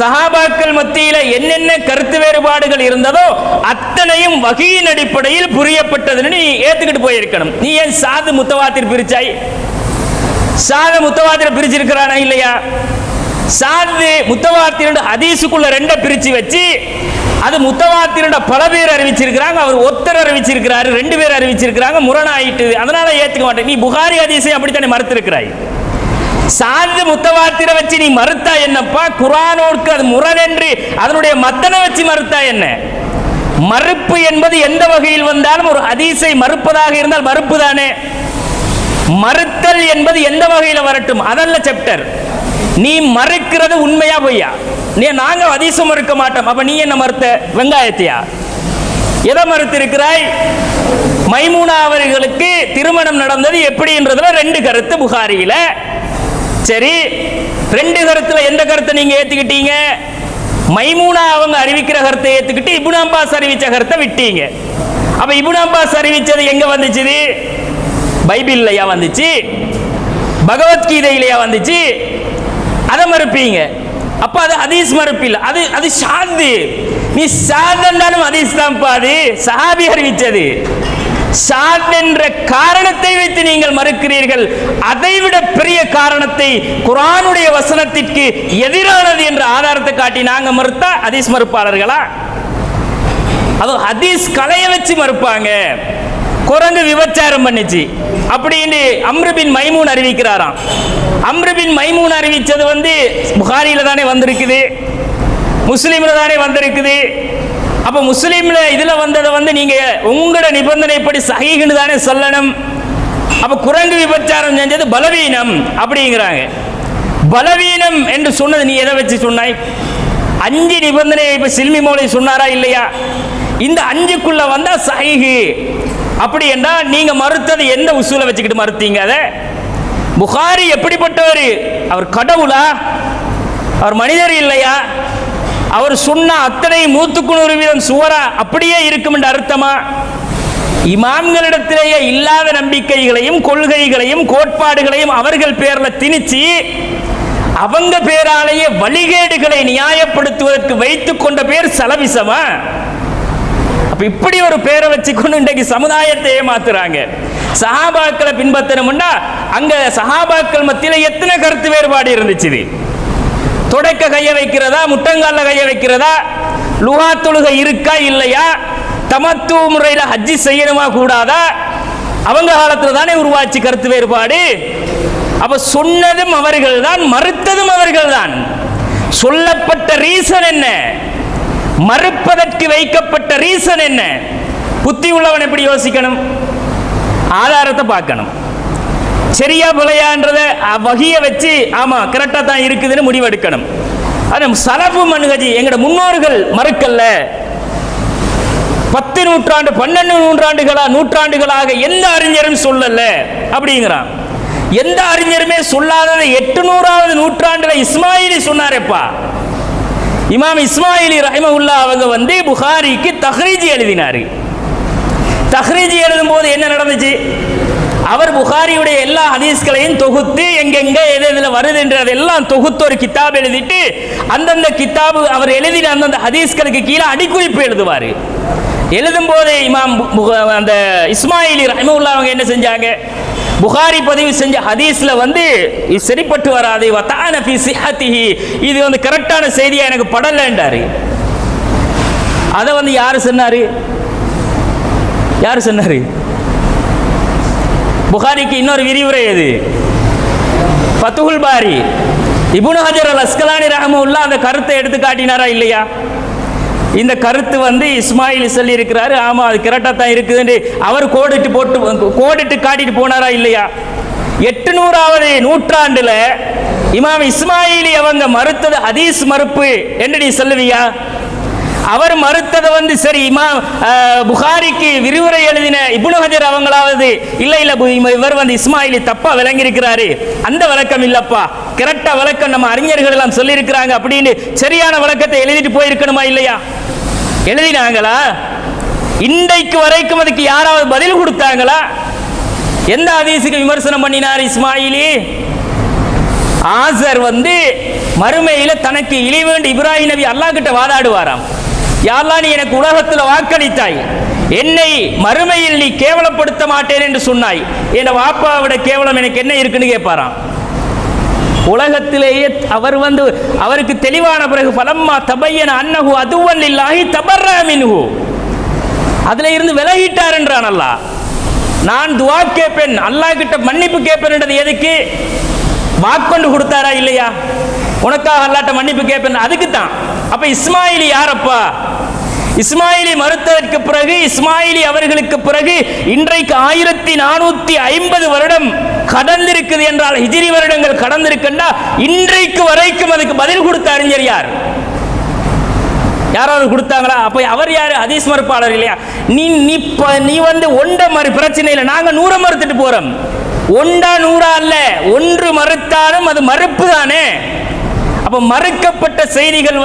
சஹாபாக்கள் மத்தியில என்னென்ன கருத்து வேறுபாடுகள் இருந்ததோ அத்தனையும் வகையின் அடிப்படையில் புரியப்பட்டதுன்னு நீ ஏத்துக்கிட்டு போயிருக்கணும். நீ ஏன் சாது முத்தவாத்திர் பிரிச்சாய்? சாது முத்தவாத்திர பிரிச்சிருக்கிறானா இல்லையா? சாது முத்தவாத்திர ஹதீஸுக்குள்ள ரெண்ட பிரிச்சு வச்சு அது முத்தவாத்திர பல பேர் அறிவிச்சிருக்கிறாங்க, அவர் ஒருத்தர் அறிவிச்சிருக்கிறாரு, 2 பேர் அறிவிச்சிருக்கிறாங்க, முரணாயிட்டு, அதனால ஏத்துக்க மாட்டேன். நீ புகாரி ஹதீஸை அப்படித்தானே மறுத்திருக்கிறாய். சாது முத்தவாத்திர வச்சு நீ மறுத்தா என்னப்பா? குர்ஆனோருக்கு அது முரண் என்று அதனுடைய மத்தனை வச்சு மறுத்தா என்ன? மறுப்பு என்பது எந்த வகையில் வந்தாலும் ஒரு ஹதீஸை மறுப்பதாக இருந்தால் மறுப்பு தானே. மறுத்தல் என்பது எந்த வகையில் வரட்டும், அதல்ல சாப்டர். நீ மறுக்கிறது உண்மையா பொய்யா? நீ நாங்க ஹதீஸை மறுக்க மாட்டோம், அப்ப நீ என்ன மறுத்த? வெங்காயத்தையா? எதை மறுத்து இருக்கிறாய்? மைமூனா அவர்களுக்கு திருமணம் நடந்தது எப்படின்றதுல 2 கருத்து புகாரியில. சரி, 2 கருத்துல எந்த கருத்தை நீங்க ஏத்துக்கிட்டீங்க? மைமூனா அவங்க அறிவிக்கிற கருத்தை ஏத்துக்கிட்டு இப்னு அப்பாஸ் அறிவிச்ச கருத்தை விட்டீங்க. அப்ப இப்னு அப்பாஸ் அறிவிச்சது எங்க வந்துச்சு? பைபிள்லையா வந்துச்சு? பகவத்கீதையிலையா வந்துச்சு? அதை மறுப்பீங்க. அப்ப அது ஹதீஸ் மறுப்பு இல்லை, அது ஷாது. நீ ஷாதன்னாலும் ஹதீஸ் தான் பாது, சஹாபி அறிவிச்சது. ஷாத் என்ற காரணத்தை வைத்து நீங்கள் மறுக்கிறீர்கள். அதைவிட பெரிய காரணத்தை குர்ஆனுடைய வசனத்திற்கு எதிரானது என்ற ஆதாரத்தை காட்டி நாங்க மறுத்தா ஹதீஸ் மறுப்பாளர்களா? அது ஹதீஸ் கலைய வச்சு மறுப்பாங்க. குரங்கு விபச்சாரம் பண்ணிச்சு அப்படின்னு அம்ரு பின் மைமூன் அறிவிக்கிறாராம். அம்ரு பின் மைமூன் அறிவிச்சது புகாரியில தானே வந்திருக்குது, முஸ்லீம்ல தானே வந்திருக்குது. அப்ப முஸ்லீம்ல இதுல வந்ததை நீங்க உங்களோட நிபந்தனைப்படி சஹீஹ்னு தானே சொல்லணும். அப்ப குரங்கு விபச்சாரம் செஞ்சது பலவீனம் அப்படிங்கிறாங்க. பலவீனம் என்று சொன்னது நீ எதை வச்சு சொன்னாய்? 5 நிபந்தனையை இப்ப சில்மி மௌலை சொன்னாரா இல்லையா? இந்த 5க்குள்ள வந்தா சஹீஹ் அப்படி என்றால் நீங்க மறுத்தது எந்த உசூலை வச்சுக்கிட்டு மறுத்தீங்க? அதை புகாரி எப்படிப்பட்டவர்? அவர் கடவுளா? அவர் மனிதர் இல்லையா? அவர் சொன்ன அத்தனை 100% சுவரா அப்படியே இருக்கும் என்று அர்த்தமா? இமாம்களிடத்திலேயே இல்லாத நம்பிக்கைகளையும் கொள்கைகளையும் கோட்பாடுகளையும் அவர்கள் பேர்ல திணிச்சு அவங்க பேராலேயே வழிகேடுகளை நியாயப்படுத்துவதற்கு வைத்துக் கொண்ட பேர் சலபிசமா? அப்ப இப்படி ஒரு பேரை வச்சுக்கொண்டு இன்றைக்கு சமுதாயத்தை ஏமாத்துறாங்க. சஹாபாக்களை பின்பற்றணும்னா அங்க சஹாபாக்கள் மத்தியில் எத்தனை கருத்து வேறுபாடு இருந்துச்சு? தொடக்க கைய வைக்கிறதா, முட்டங்கால கைய வைக்கிறதா, லுஹா தொழுகை இருக்கா இல்லையா, தமத்து முறையில் ஹஜ்ஜி செய்யணுமா கூடாதா, அவங்க காலத்தில் தானே உருவாச்சு கருத்து வேறுபாடு. அப்ப சொன்னதும் அவர்கள் தான், மறுத்ததும் அவர்கள் தான். சொல்லப்பட்ட ரீசன் என்ன? மறுப்பதற்கு வைக்கப்பட்ட ரீசன் என்ன? புத்தி உள்ளவன் எப்படி யோசிக்கணும்? ஆதாரத்தை பார்க்கணும். சரியா பிழையான்றத வகையை வச்சு ஆமா கரெக்டா தான் இருக்குதுன்னு முடிவெடுக்கணும். அது சலஃபு மன்ஹஜ் எங்கட முன்னோர்கள் மறுக்கல்ல. 10 நூற்றாண்டு 12 நூற்றாண்டுகளாக எந்த அறிஞரும் சொல்லல அப்படிங்கிறான். எந்த அறிஞருமே சொல்லாததை 800வது நூற்றாண்டுல இஸ்மாயிலி சொன்னாரேப்பா. இமாம் இஸ்மாயிலி ரஹிமஹுல்லாஹ் அவங்க புகாரிக்கு தஹ்ரீஜ் எழுதினாரு. தஹ்ரீஜ் எழுதும் போது என்ன நடந்துச்சு? அவர் புகாரியுடைய எல்லா ஹதீஸ்களையும் தொகுத்து எங்கெங்க எது எதுல வருதுன்றதெல்லாம் தொகுத்து ஒரு கிதாப் எழுதிட்டு அந்தந்த கிதாபு அவர் எழுதின அந்தந்த ஹதீஸ்களுக்கு கீழே அடிக்குறிப்பு எழுதுவார். எழுதும் போது இமாம் அந்த இஸ்மாயிலி ரஹிமஹுல்லாஹ் அவங்க என்ன செஞ்சாங்க? புகாரி பதிவு செஞ்ச ஹதீஸ்ல இது சரிப்பட்டு வராது, வதான ஃபி சிஹத்திஹி, இது கரெக்டான செய்தியா எனக்கு படலன்றாரு. அதை யாரு சொன்னாரு? யாரு சொன்னாரு? புகாரிக்கு இன்னொரு விரிவுரை எது? ஃபத்ஹுல் பாரி. இப்னு ஹஜர் அல் அஸ்கலானி ரஹ்மத்துல்லாஹ் அந்த கருத்தை எடுத்து காட்டினாரா இல்லையா? இந்த கருத்து இஸ்மாயில் சொல்லி இருக்கிறாரு, ஆமா அது கரெக்டா தான் இருக்குதுன்னு அவர் கோடிட்டு காட்டிட்டு போனாரா இல்லையா? 800வது நூற்றாண்டுல இமாம் இஸ்மாயிலி அவங்க மறுத்தது ஹதீஸ் மறுப்பு என்று நீ சொல்லுவியா? அவர் மறுத்ததை சரி இமாம் புகாரிக்கு விரிவுரை எழுதின இப்னு ஹஜர் அவங்களாவது இல்ல இவர் இஸ்மாயிலி தப்பா விளங்கி இருக்கிறாரு, அந்த விளக்கம் இல்லப்பா, கரெக்டா விளக்கம் நம்ம அறிஞர்கள் எல்லாம் சொல்லி இருக்கிறாங்க அப்படின்னு சரியான விளக்கத்தை எழுதிட்டு போயிருக்கணுமா இல்லையா? எழுதினாங்களா? இன்றைக்கு வரைக்கும் அதுக்கு யாராவது பதில் கொடுத்தாங்களா? எந்த ஹதீஸுக்கு விமர்சனம் பண்ணினார் இஸ்மாயிலி? ஆசர் மறுமையில தனக்கு இழிவேண்டு இப்ராஹிம் நபி அல்லாஹ் கிட்ட வாதாடுவாராம். யா அல்லாஹ், நீ எனக்கு உலகத்தில் வாக்களித்தாய், என்னை மறுமையில் நீ கேவலப்படுத்த மாட்டேன் என்று சொன்னாய், என் வாப்பாவோட கேவலம் எனக்கு என்ன இருக்குன்னு கேட்பாராம். உலகத்திலேயே அவர் அவருக்கு தெளிவான பிறகு ஃபலம்மா தபய்யன அன்னஹு அதுவன் லில்லாஹி தபர்ரா மின்ஹு, அதுல இருந்து விலகிட்டார் என்றான் அல்லாஹ். நான் துஆ கேட்பேன், அல்லாஹ் கிட்ட மன்னிப்பு கேட்பேன்ன்றது எதுக்கு? வாக்கொண்டு கொடுத்தாரா இல்லையா? உனக்காக அல்லாஹ்ட்ட மன்னிப்பு கேட்பேன், அதுக்கு தான். அப்ப இஸ்மாயிலி யாரப்பா? இஸ்மாயிலி மறுத்ததற்கு பிறகு, இஸ்மாயிலி அவர்களுக்கு பிறகு இன்றைக்கு 1450 வருடம் கடந்திருக்குது என்றால், ஹிஜ்ரி வருடங்கள் கடந்திருக்குன்னா இன்றைக்கு வரைக்கும் அதுக்கு பதில் கொடுத்த அறிஞர் யார்? யாராவது கொடுத்தாங்களா? அப்ப அவர் யாரு? ஹதீஸ் மறுப்பாளர் இல்லையா? நீ ஒண்ட மாதிரி பிரச்சனை இல்லை, நாங்க 100 மறுத்துட்டு போறோம். ஒண்டா 100 அல்ல, ஒன்று மறுத்தாலும் அது மறுப்பு தானே. அப்ப மறுக்கப்பட்ட செய்திகள்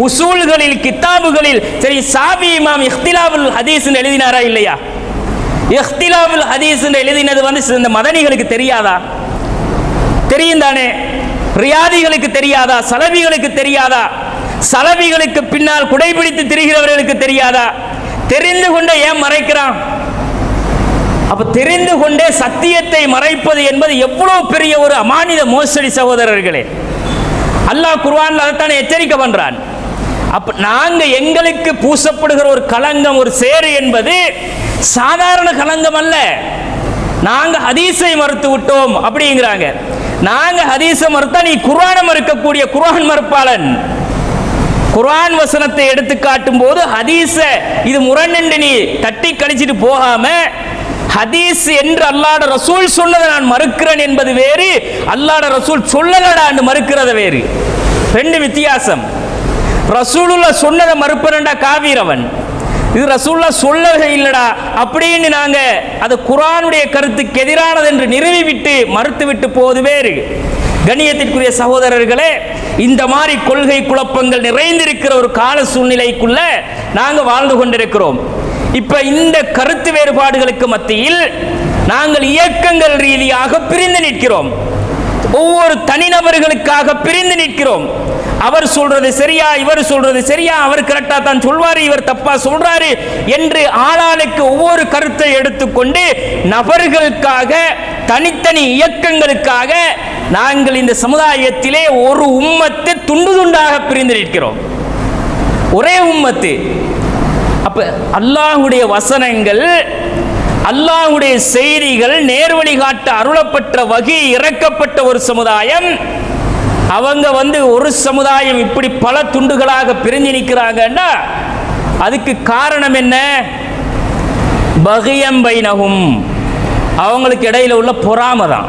உசூல்களில் கிதாபுகளில் சரி. சாபி இமாம் இஹ்திலாஃபுல் ஹதீஸ் எழுதினாரா இல்லையா? இஹ்திலாஃபுல் ஹதீஸ் எழுதினது இந்த மதனிகளுக்கு தெரியாதா? தெரியும் தானே. ரியாதிகளுக்கு தெரியாதா? சலபிகளுக்கு தெரியாதா? சலபிகளுக்கு பின்னால் குடைபிடித்து திரிகிறவர்களுக்கு தெரியாதா? தெரிந்து கொண்டே ஏன் மறைக்கிறான்? அப்ப தெரிந்து கொண்டே சத்தியத்தை மறைப்பது என்பது எவ்வளவு பெரிய ஒரு அமானித மோசடி சகோதரர்களே. அல்லாஹ் குர்ஆன்ல அதைத்தான் எச்சரிக்கை பண்றான். அப்ப நாங்க எங்களுக்கு பூசப்படுகிற ஒரு களங்கம், ஒரு சேறு என்பது சாதாரண களங்கம் அல்ல. நாங்க ஹதீஸை மறுத்து விட்டோம் அப்படிங்கிறாங்க. நாங்க ஹதீஸை மறுத்தா நீ குர்ஆனை மறுக்கக்கூடிய குர்ஆன் மறுப்பாளன். குர்ஆன் வசனத்தை எடுத்து காட்டும் போது ஹதீஸ இது முரண்ண்டு நீ தட்டி கழிச்சிட்டு போகாம, ஹதீஸ் என்று அல்லாஹ்வுடைய ரசூல் சொன்னதை நான் மறுக்கிறேன் என்பது வேறு, அல்லாஹ்வுடைய ரசூல் சொல்லலடா என்று மறுக்கிறது வேறு. ரெண்டு வித்தியாசம். ரசூலுல்லாஹ் சொன்னதை மறுப்பறண்டா காவீரவன், இது ரசூலுல்லாஹ் சொல்லவே இல்லடா அப்படின்னு நாங்க அது குர்ஆனுடைய கருத்துக்கு எதிரானது என்று நிறுவிவிட்டு மறுத்துவிட்டு போது வேறு. கண்ணியத்திற்குரிய சகோதரர்களே, இந்த மாதிரி கொள்கை குழப்பங்கள் நிறைந்திருக்கிற ஒரு கால சூழ்நிலைக்குள்ள நாங்க வாழ்ந்து கொண்டிருக்கிறோம். இப்ப இந்த கருத்து வேறுபாடுகளுக்கு மத்தியில் நாங்கள் இயக்கங்கள் ரீதியாக பிரிந்து நிற்கிறோம். ஒவ்வொரு தனிநபர்களுக்காக பிரிந்து நிற்கிறோம். அவர் சொல்றது சரியா, இவர் சொல்றது சரியா, அவர் கரெக்டா தான் சொல்வாரு, இவர் தப்பா சொல்றாரு என்று ஆளாளுக்கு ஒவ்வொரு கருத்தை எடுத்துக்கொண்டு நபர்களுக்காக, தனித்தனி இயக்கங்களுக்காக நாங்கள் இந்த சமுதாயத்திலே ஒரு உம்மத்து துண்டு துண்டாக பிரிந்து நிற்கிறோம். ஒரே உம்மத்து. அப்ப அல்லாஹ்வுடைய வசனங்கள், அல்லாஹ்வுடைய செய்திகள், நேர்வழி காட்ட அருளப்பட்ட வகி இறக்கப்பட்ட ஒரு சமுதாயம், அவங்க ஒரு சமுதாயம் இப்படி பல துண்டுகளாக பிரிஞ்சு நிற்கிறாங்கன்னா அதுக்கு காரணம் என்ன? பகியம் பைனஹும், அவங்களுக்கு இடையில உள்ள பொறாமை தான்.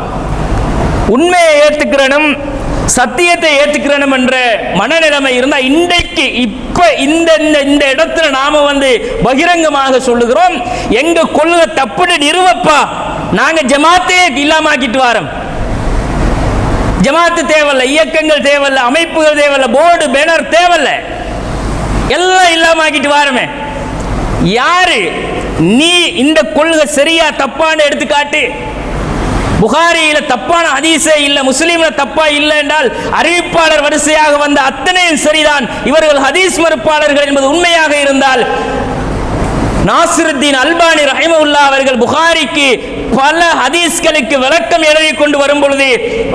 உண்மையை ஏற்றுக்கிறனும், சத்தியத்தை ஏற்றுக்கிறனும் என்ற மனநிலைமை இருந்தா இன்றைக்கு இப்ப இந்த இடத்துல நாம பகிரங்கமாக சொல்லுகிறோம், எங்க கொள்கை தப்புன்னு நிறுவப்பா, நாங்க ஜமாத்தையே இல்லாமக்கிட்டு வரோம். ஜமாத்து தேவையில்ல, இயக்கங்கள் தேவையில்ல, அமைப்புகள் தேவையில்ல, போர்டு பேனர் தேவையில்ல, எல்லாம் இல்லாமக்கிட்டு வாரமே. யாரு நீ இந்த கொள்கை சரியா தப்பான்னு எடுத்துக்காட்டு. புகாரியில தப்பான ஹதீஸே இல்ல, முஸ்லிம்ல தப்பா இல்லை என்றால் அறிவிப்பாளர் வரிசையாக வந்த அத்தனையும் சரிதான், இவர்கள் ஹதீஸ் மறுப்பாளர்கள் என்பது உண்மையாக இருந்தால் நாசிருத்தீன் அல்பானி ரஹிமஹுல்லாஹ் அவர்கள் புகாரிக்கு பல ஹதீஸ்களுக்கு விளக்கம் எழுதி கொண்டு வரும் பொழுது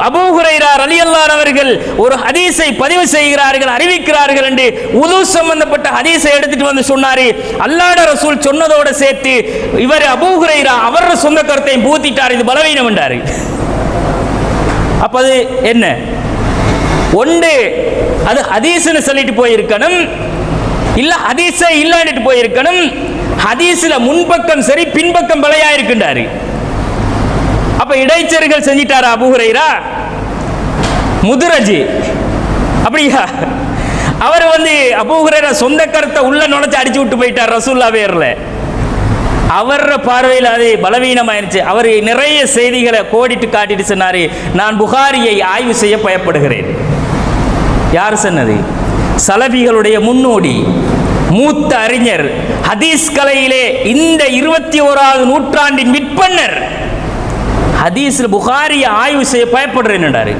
அபூ ஹுரைரா ரலியல்லாஹு அவர்கள் ஒரு ஹதீஸை பதிவு செய்கிறார்கள், அறிவிக்கிறார்கள் என்று உது சம்பந்தப்பட்ட ஹதீஸை எடுத்துட்டு சொன்னாரு. அல்லாஹ்வுடைய ரசூல் சொன்னதோடு சேர்த்து இவர் அபூ ஹுரைரா அவர் சொந்த கருத்தை பூத்திட்டார், இது பலவீனம் என்றார். அப்ப அது என்ன? ஒன்று அது ஹதீஸ்னு சொல்லிட்டு போயிருக்கணும், இல்ல ஹதீஸே இல்லைன்னு போயிருக்கணும். ஹதீஸ்ல முன்பக்கம் சரி, பின்பக்கம் பிழையா இருக்கின்றாரு. அப்ப இடைச்சர்கள் செஞ்சிட்டாரு அபூ ஹுரைரா, முதுரஜி அப்படியா? அவர் அபூ ஹுரைரா சொந்த கருத்தை உள்ள நுழைச்சு அடிச்சு விட்டு போயிட்டார் ரசூலுல்லாஹ் பேர்ல. அவர் பார்வையில் அது பலவீனமாயிருச்சு. அவர் நிறைய செய்திகளை கோடிட்டு காட்டிட்டு சொன்னாரு, நான் புகாரியை ஆய்வு செய்ய பயப்படுகிறேன். யார் சொன்னது? சலபிகளுடைய முன்னோடி, மூத்த அறிஞர், ஹதீஸ் கலையிலே இந்த 21வது நூற்றாண்டின் விற்பன்னர். ஹதீஸில் புகாரியை ஆய்வு செய்ய பயப்படுறேன் என்றாரு.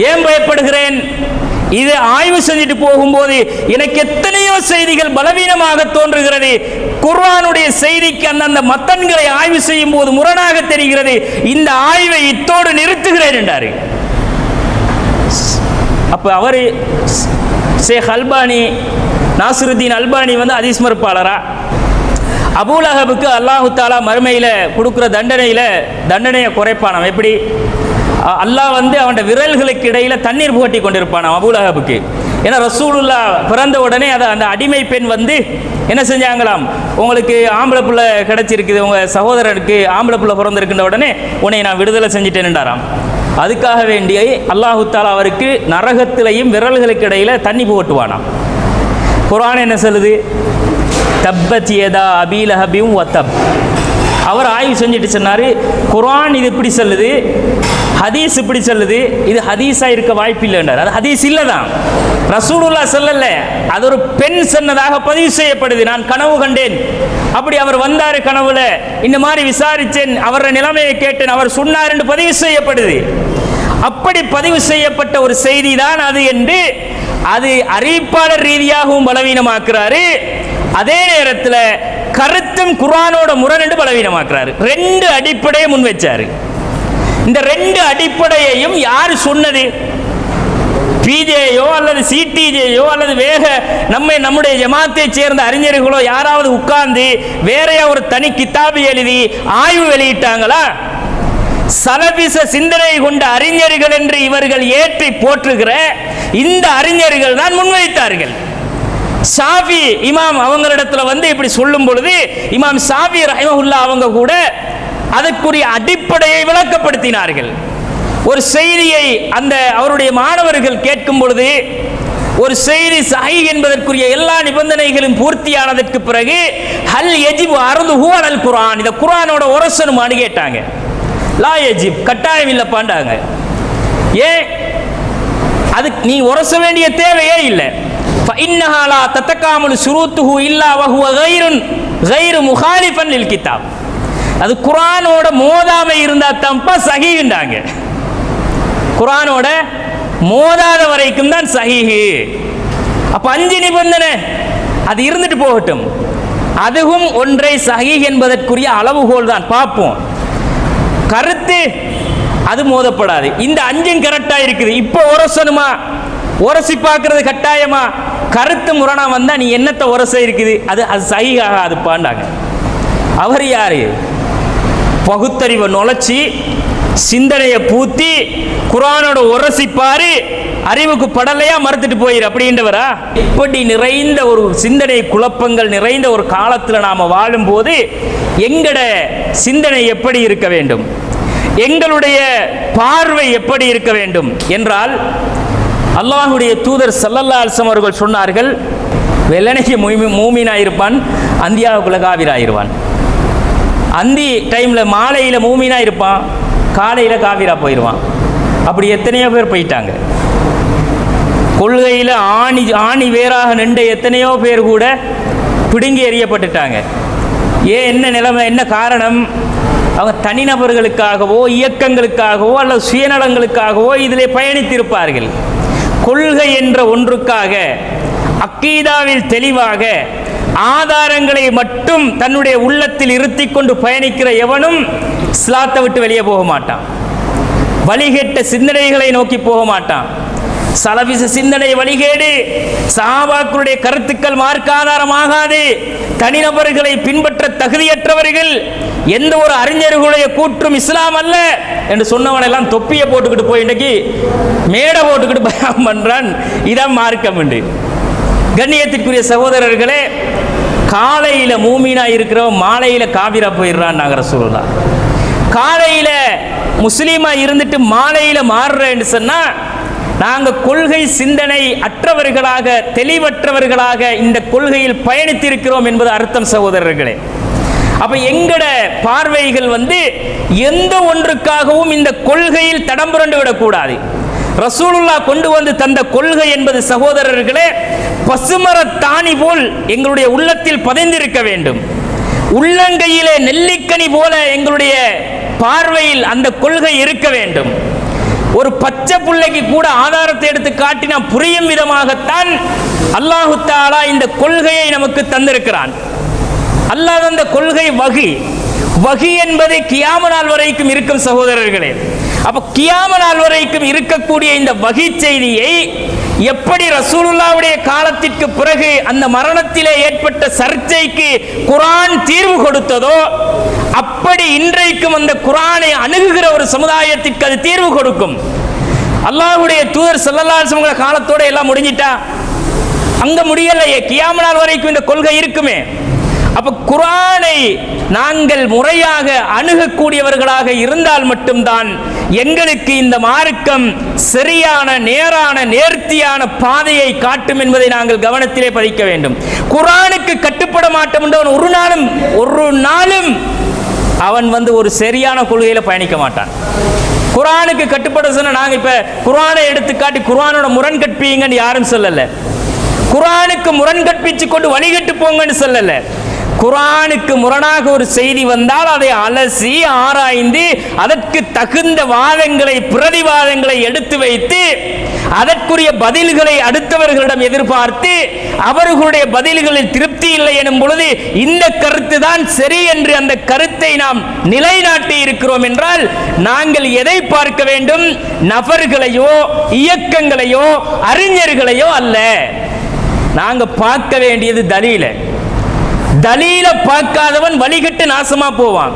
ஏன் பயப்படுகிறேன்? இது ஆய்வு செஞ்சுட்டு போகும்போது எனக்கு எத்தனையோ செய்திகள் பலவீனமாக தோன்றுகிறது. குர்ஆனுடைய செய்திக்கு அந்தந்த மத்தன்களை ஆய்வு செய்யும் போது முரணாக தெரிகிறது. இந்த ஆய்வை இத்தோடு நிறுத்துகிறேன் என்றாரு. அப்ப அவர் ஷேக் அல்பானி, நாசிருத்தீன் அல்பானி ஹதீஸ் மறுப்பாளரா? அபூ லஹபுக்கு அல்லாஹு தாலா மறுமையில் கொடுக்குற தண்டனையை குறைப்பானாம். எப்படி? அல்லாஹ் அவன் விரல்களுக்கு இடையில தண்ணீர் புகட்டி கொண்டிருப்பானாம் அபூ லஹபுக்கு. ஏன்னா ரசூலுல்லாஹ் பிறந்த உடனே அந்த அடிமை பெண் என்ன செஞ்சாங்களாம், உங்களுக்கு ஆம்பளை பிள்ளை கிடைச்சிருக்குது, உங்க சகோதரருக்கு ஆம்பளை பிள்ளை பிறந்திருக்கின்ற உடனே உன்னை நான் விடுதலை செஞ்சுட்டேன்டாராம். அதுக்காக வேண்டிய அல்லாஹு தாலா அவருக்கு நரகத்திலையும் விரல்களுக்கு இடையில தண்ணி புகட்டுவானாம். குர்ஆன் என்ன சொல்லுது? தப்பத் யதா அபீ லஹபின் வ தப். அவர் ஆய்வு செஞ்சுட்டு சொன்னாரு, குர்ஆன் இது இப்படி சொல்லுது, ஹதீஸ் இப்படி சொல்லுது, இது ஹதீஸா இருக்க வாய்ப்பு இல்லைன்றார். அது ஹதீஸ் இல்லதான், ரசூலுல்லாஹ் சொல்லல, அது ஒரு பெண் சொன்னதாக பதிவு செய்யப்படுது. நான் கனவு கண்டேன், அப்படி அவர் வந்தாரு கனவுல, இந்த மாதிரி விசாரிச்சேன், அவருடைய நிலைமையை கேட்டேன், அவர் சொன்னார் என்று பதிவு செய்யப்படுது. அப்படி பதிவு செய்யப்பட்ட ஒரு செய்தி தான் அது என்று அது அறிவிப்பாளர் ரீதியாகவும் பலவீனமாக்குறாரு. அதே நேரத்தில் கருத்தும் குர்ஆனோட முரண் என்று பலவீனமாக்குறாரு. ரெண்டு அடிப்படையை முன் வச்சாரு. இந்த ரெண்டு அடிப்படையையும் யார் சொன்னது? பிஜேயோ அல்லது சிடிஜேயோ அல்லது நம்முடைய ஜமாத்தை சேர்ந்த அறிஞர்களோ யாராவது உட்கார்ந்து வேறையா ஒரு தனி கிதாபு எழுதி ஆய்வு வெளியிட்டாங்களா? சலபிச சிந்தனை கொண்ட அறிஞர்கள் என்று இவர்கள் ஏற்றி போற்றுகிற இந்த அறிஞர்கள் தான் முன்வைத்தார்கள். ஷாஃபி இமாம் அவங்களிடத்துல இப்படி சொல்லும் பொழுது இமாம் ஷாஃபி ரஹிமஹுல்லாஹ் அவங்க கூட அதற்குரிய அடிப்படையை விளக்கப்படுத்தினார்கள். ஒரு செய்தியை அவருடைய மாணவர்கள் கேட்கும் பொழுது ஒரு செய்தி சஹீஹ் என்பதற்குரிய எல்லா நிபந்தனைகளும் பூர்த்தியானதற்கு பிறகு ஹல் யஜிபு அர்துஹு அலல் குர்ஆன், இத குர்ஆனோட உரசணுமான்னு கேட்டாங்க. லா யஜிப், கட்டாயம் இல்லப்பாண்டாங்க. ஏன்? அதுக்கு நீ உரச வேண்டிய தேவையே இல்லை. ஃபஇன்னஹா லா ததகாமுல் ஷுரூத்துஹு இல்லா வஹுவ கைரு முகாலிஃபன் லில் கிதாப். அது குர்ஆனோட மோதாமை இருந்தா தம்பா சஹீஹ்ன்றாங்க. குர்ஆனோட மோதாத வரைக்கும் தான் சஹீஹ். அப்ப 5 நிபந்தனை அது இருந்துட்டு போகட்டும். அதுவும் ஒன்றை சஹீஹ் என்பதற்குரிய அளவுகோல் தான். பார்ப்போம். கருத்து அது மோதப்படாது. இந்த 5 கரெக்டா இருக்குது. இப்போ உரசணுமா? உரசி பார்க்கறது கட்டாயமா? கருத்து முரணா வந்தா நீ என்னத்தை உரச இருக்குது? அது சஹீஹாக அது பாண்டாங்க. அவர் யாரு? பகுத்தறிவை நுழைச்சி சிந்தனையை பூத்தி குர்ஆனோட உரசிப்பாரு, அறிவுக்கு படலையா மறுத்துட்டு போயிரு அப்படின்றவரா? இப்படி நிறைந்த ஒரு சிந்தனை குழப்பங்கள் நிறைந்த ஒரு காலத்தில் நாம வாழும்போது எங்கட சிந்தனை எப்படி இருக்க வேண்டும், எங்களுடைய பார்வை எப்படி இருக்க வேண்டும் என்றால், அல்லாஹ்வுடைய தூதர் ஸல்லல்லாஹு அலைஹி வஸல்லம் அவர்கள் சொன்னார்கள், வெள்ளனைக்கு மூமினாயிருப்பான், அந்தியாவுக்குள்ள காவிராயிருவான். அந்தி டைமில் மாலையில் மூமினா இருப்பான், காலையில் காவிரா போயிடுவான். அப்படி எத்தனையோ பேர் போயிட்டாங்க. கொள்கையில் ஆணி வேறாக நின்ற எத்தனையோ பேர் கூட பிடுங்கி எறியப்பட்டுட்டாங்க. ஏன்? என்ன நிலைமை, என்ன காரணம்? அவங்க தனிநபர்களுக்காகவோ இயக்கங்களுக்காகவோ அல்லது சுயநலங்களுக்காகவோ இதிலே பயணித்திருப்பார்கள். கொள்கை என்ற ஒன்றுக்காக அக்கீதாவில் தெளிவாக ஆதாரங்களை மட்டும் தன்னுடைய உள்ளத்தில் இருத்தி கொண்டு பயணிக்கிற எவனும் இஸ்லாத்தை விட்டு வெளியே போக மாட்டான். வழிகேட்ட சிந்தனைகளை நோக்கி போக மாட்டான். சலபிச சிந்தனை வழிகேடு, சஹாபாக்களுடைய கருத்துக்கள் மார்க்க ஆதாரமாகாது, தனிநபர்களை பின்பற்ற தகுதியற்றவர்கள், எந்த ஒரு அறிஞர்களுடைய கூற்றும் இஸ்லாம் அல்ல என்று சொன்னவன் எல்லாம் தொப்பியை போட்டுக்கிட்டு போய் இன்றைக்கு மேடை போட்டுக்கிட்டு பயம் பண்றான். இதான் மார்க்கம் என்று. கண்ணியத்திற்குரிய சகோதரர்களே, காலையில் மூமினா இருக்கிறவன் மாலையில் காபிரா போயிடுறான். நாங்கள் ரசூலுல்லாஹ் காலையில் முஸ்லீமா இருந்துட்டு மாலையில் மாறுறேன்னு சொன்னால் நாங்கள் கொள்கை சிந்தனை அற்றவர்களாக தெளிவற்றவர்களாக இந்த கொள்கையில் பயணித்திருக்கிறோம் என்பது அர்த்தம் சகோதரர்களே. அப்ப எங்கட பார்வைகள் எந்த ஒன்றுக்காகவும் இந்த கொள்கையில் தடம் புரண்டு விடக்கூடாது. ரசூலுல்லாஹ் கொண்டு வந்து தந்த கொள்கை என்பது சகோதரர்களே பசுமரத்தாணி போல் எங்களுடைய உள்ளத்தில் பதிந்திருக்க வேண்டும். உள்ளங்கையிலே நெல்லிக்கனி போல எங்களுடைய பார்வையில் அந்த கொள்கை இருக்க வேண்டும். ஒரு பச்சை பிள்ளைக்கு கூட ஆதாரத்தை எடுத்து காட்டினா புரியும் விதமாகத்தான் அல்லாஹு தஆலா இந்த கொள்கையை நமக்கு தந்திருக்கிறான். அல்லாஹ் அந்த கொள்கை வஹி என்பது கியாம நாள் வரைக்கும் இருக்கும் சகோதரர்களே. அப்ப கியாம நாள் வரைக்கும் இருக்கக்கூடிய இந்த வஹி செய்தியை எப்படி ரசூலுல்லாஹ்வுடைய காலத்திற்கு பிறகு அந்த மரணத்திலே ஏற்பட்ட சர்ச்சைக்கு குர்ஆன் தீர்வு கொடுத்ததோ அப்படி இன்றைக்கும் அந்த குர்ஆனை அணுகுகிற ஒரு சமுதாயத்திற்கு அது தீர்வு கொடுக்கும். அல்லாஹ்வுடைய தூதர் ஸல்லல்லாஹு அலைஹி வஸல்லம் காலத்தோட எல்லாம் முடிஞ்சிட்டா? அங்க முடியலையே, கியாம நாள் வரைக்கும் இந்த கொள்கை இருக்குமே. அப்ப குர்ஆனை நாங்கள் முறையாக அணுகக்கூடியவர்களாக இருந்தால் மட்டும்தான் எங்களுக்கு இந்த மார்க்கம் சரியான நேரான நேர்த்தியான பாதையை காட்டும் என்பதை நாங்கள் கவனத்திலே பதிக்க வேண்டும். குர்ஆனுக்கு கட்டுப்பட மாட்டோம் என்றவன் ஒரு நாளும் அவன் ஒரு சரியான கொள்கையில பயணிக்க மாட்டான். குர்ஆனுக்கு கட்டுப்பட சொன்ன நாங்கள் இப்ப குர்ஆனை எடுத்து காட்டி குர்ஆனோட முரண் கற்பிங்கன்னு யாரும் சொல்லல. குர்ஆனுக்கு முரண் கற்பிச்சு கொண்டு வழிகட்டு போங்கன்னு சொல்லல. குர்ஆனுக்கு முரணாக ஒரு செய்தி வந்தால் அதை அலசி ஆராய்ந்து அதற்கு தகுந்த வாதங்களை பிரதிவாதங்களை எடுத்து வைத்து அதற்குரிய பதில்களை அடுத்தவர்களிடம் எதிர்பார்த்து அவர்களுடைய பதில்களில் திருப்தி இல்லை எனும் பொழுது இந்த கருத்து தான் சரி என்று அந்த கருத்தை நாம் நிலைநாட்டி இருக்கிறோம் என்றால் நாங்கள் எதை பார்க்க வேண்டும்? நபர்களையோ இயக்கங்களையோ அறிஞர்களையோ அல்ல. நாங்க பார்க்க வேண்டியது தலீல. தலீல பார்க்காதவன் வழிகட்டு நாசமா போவான்.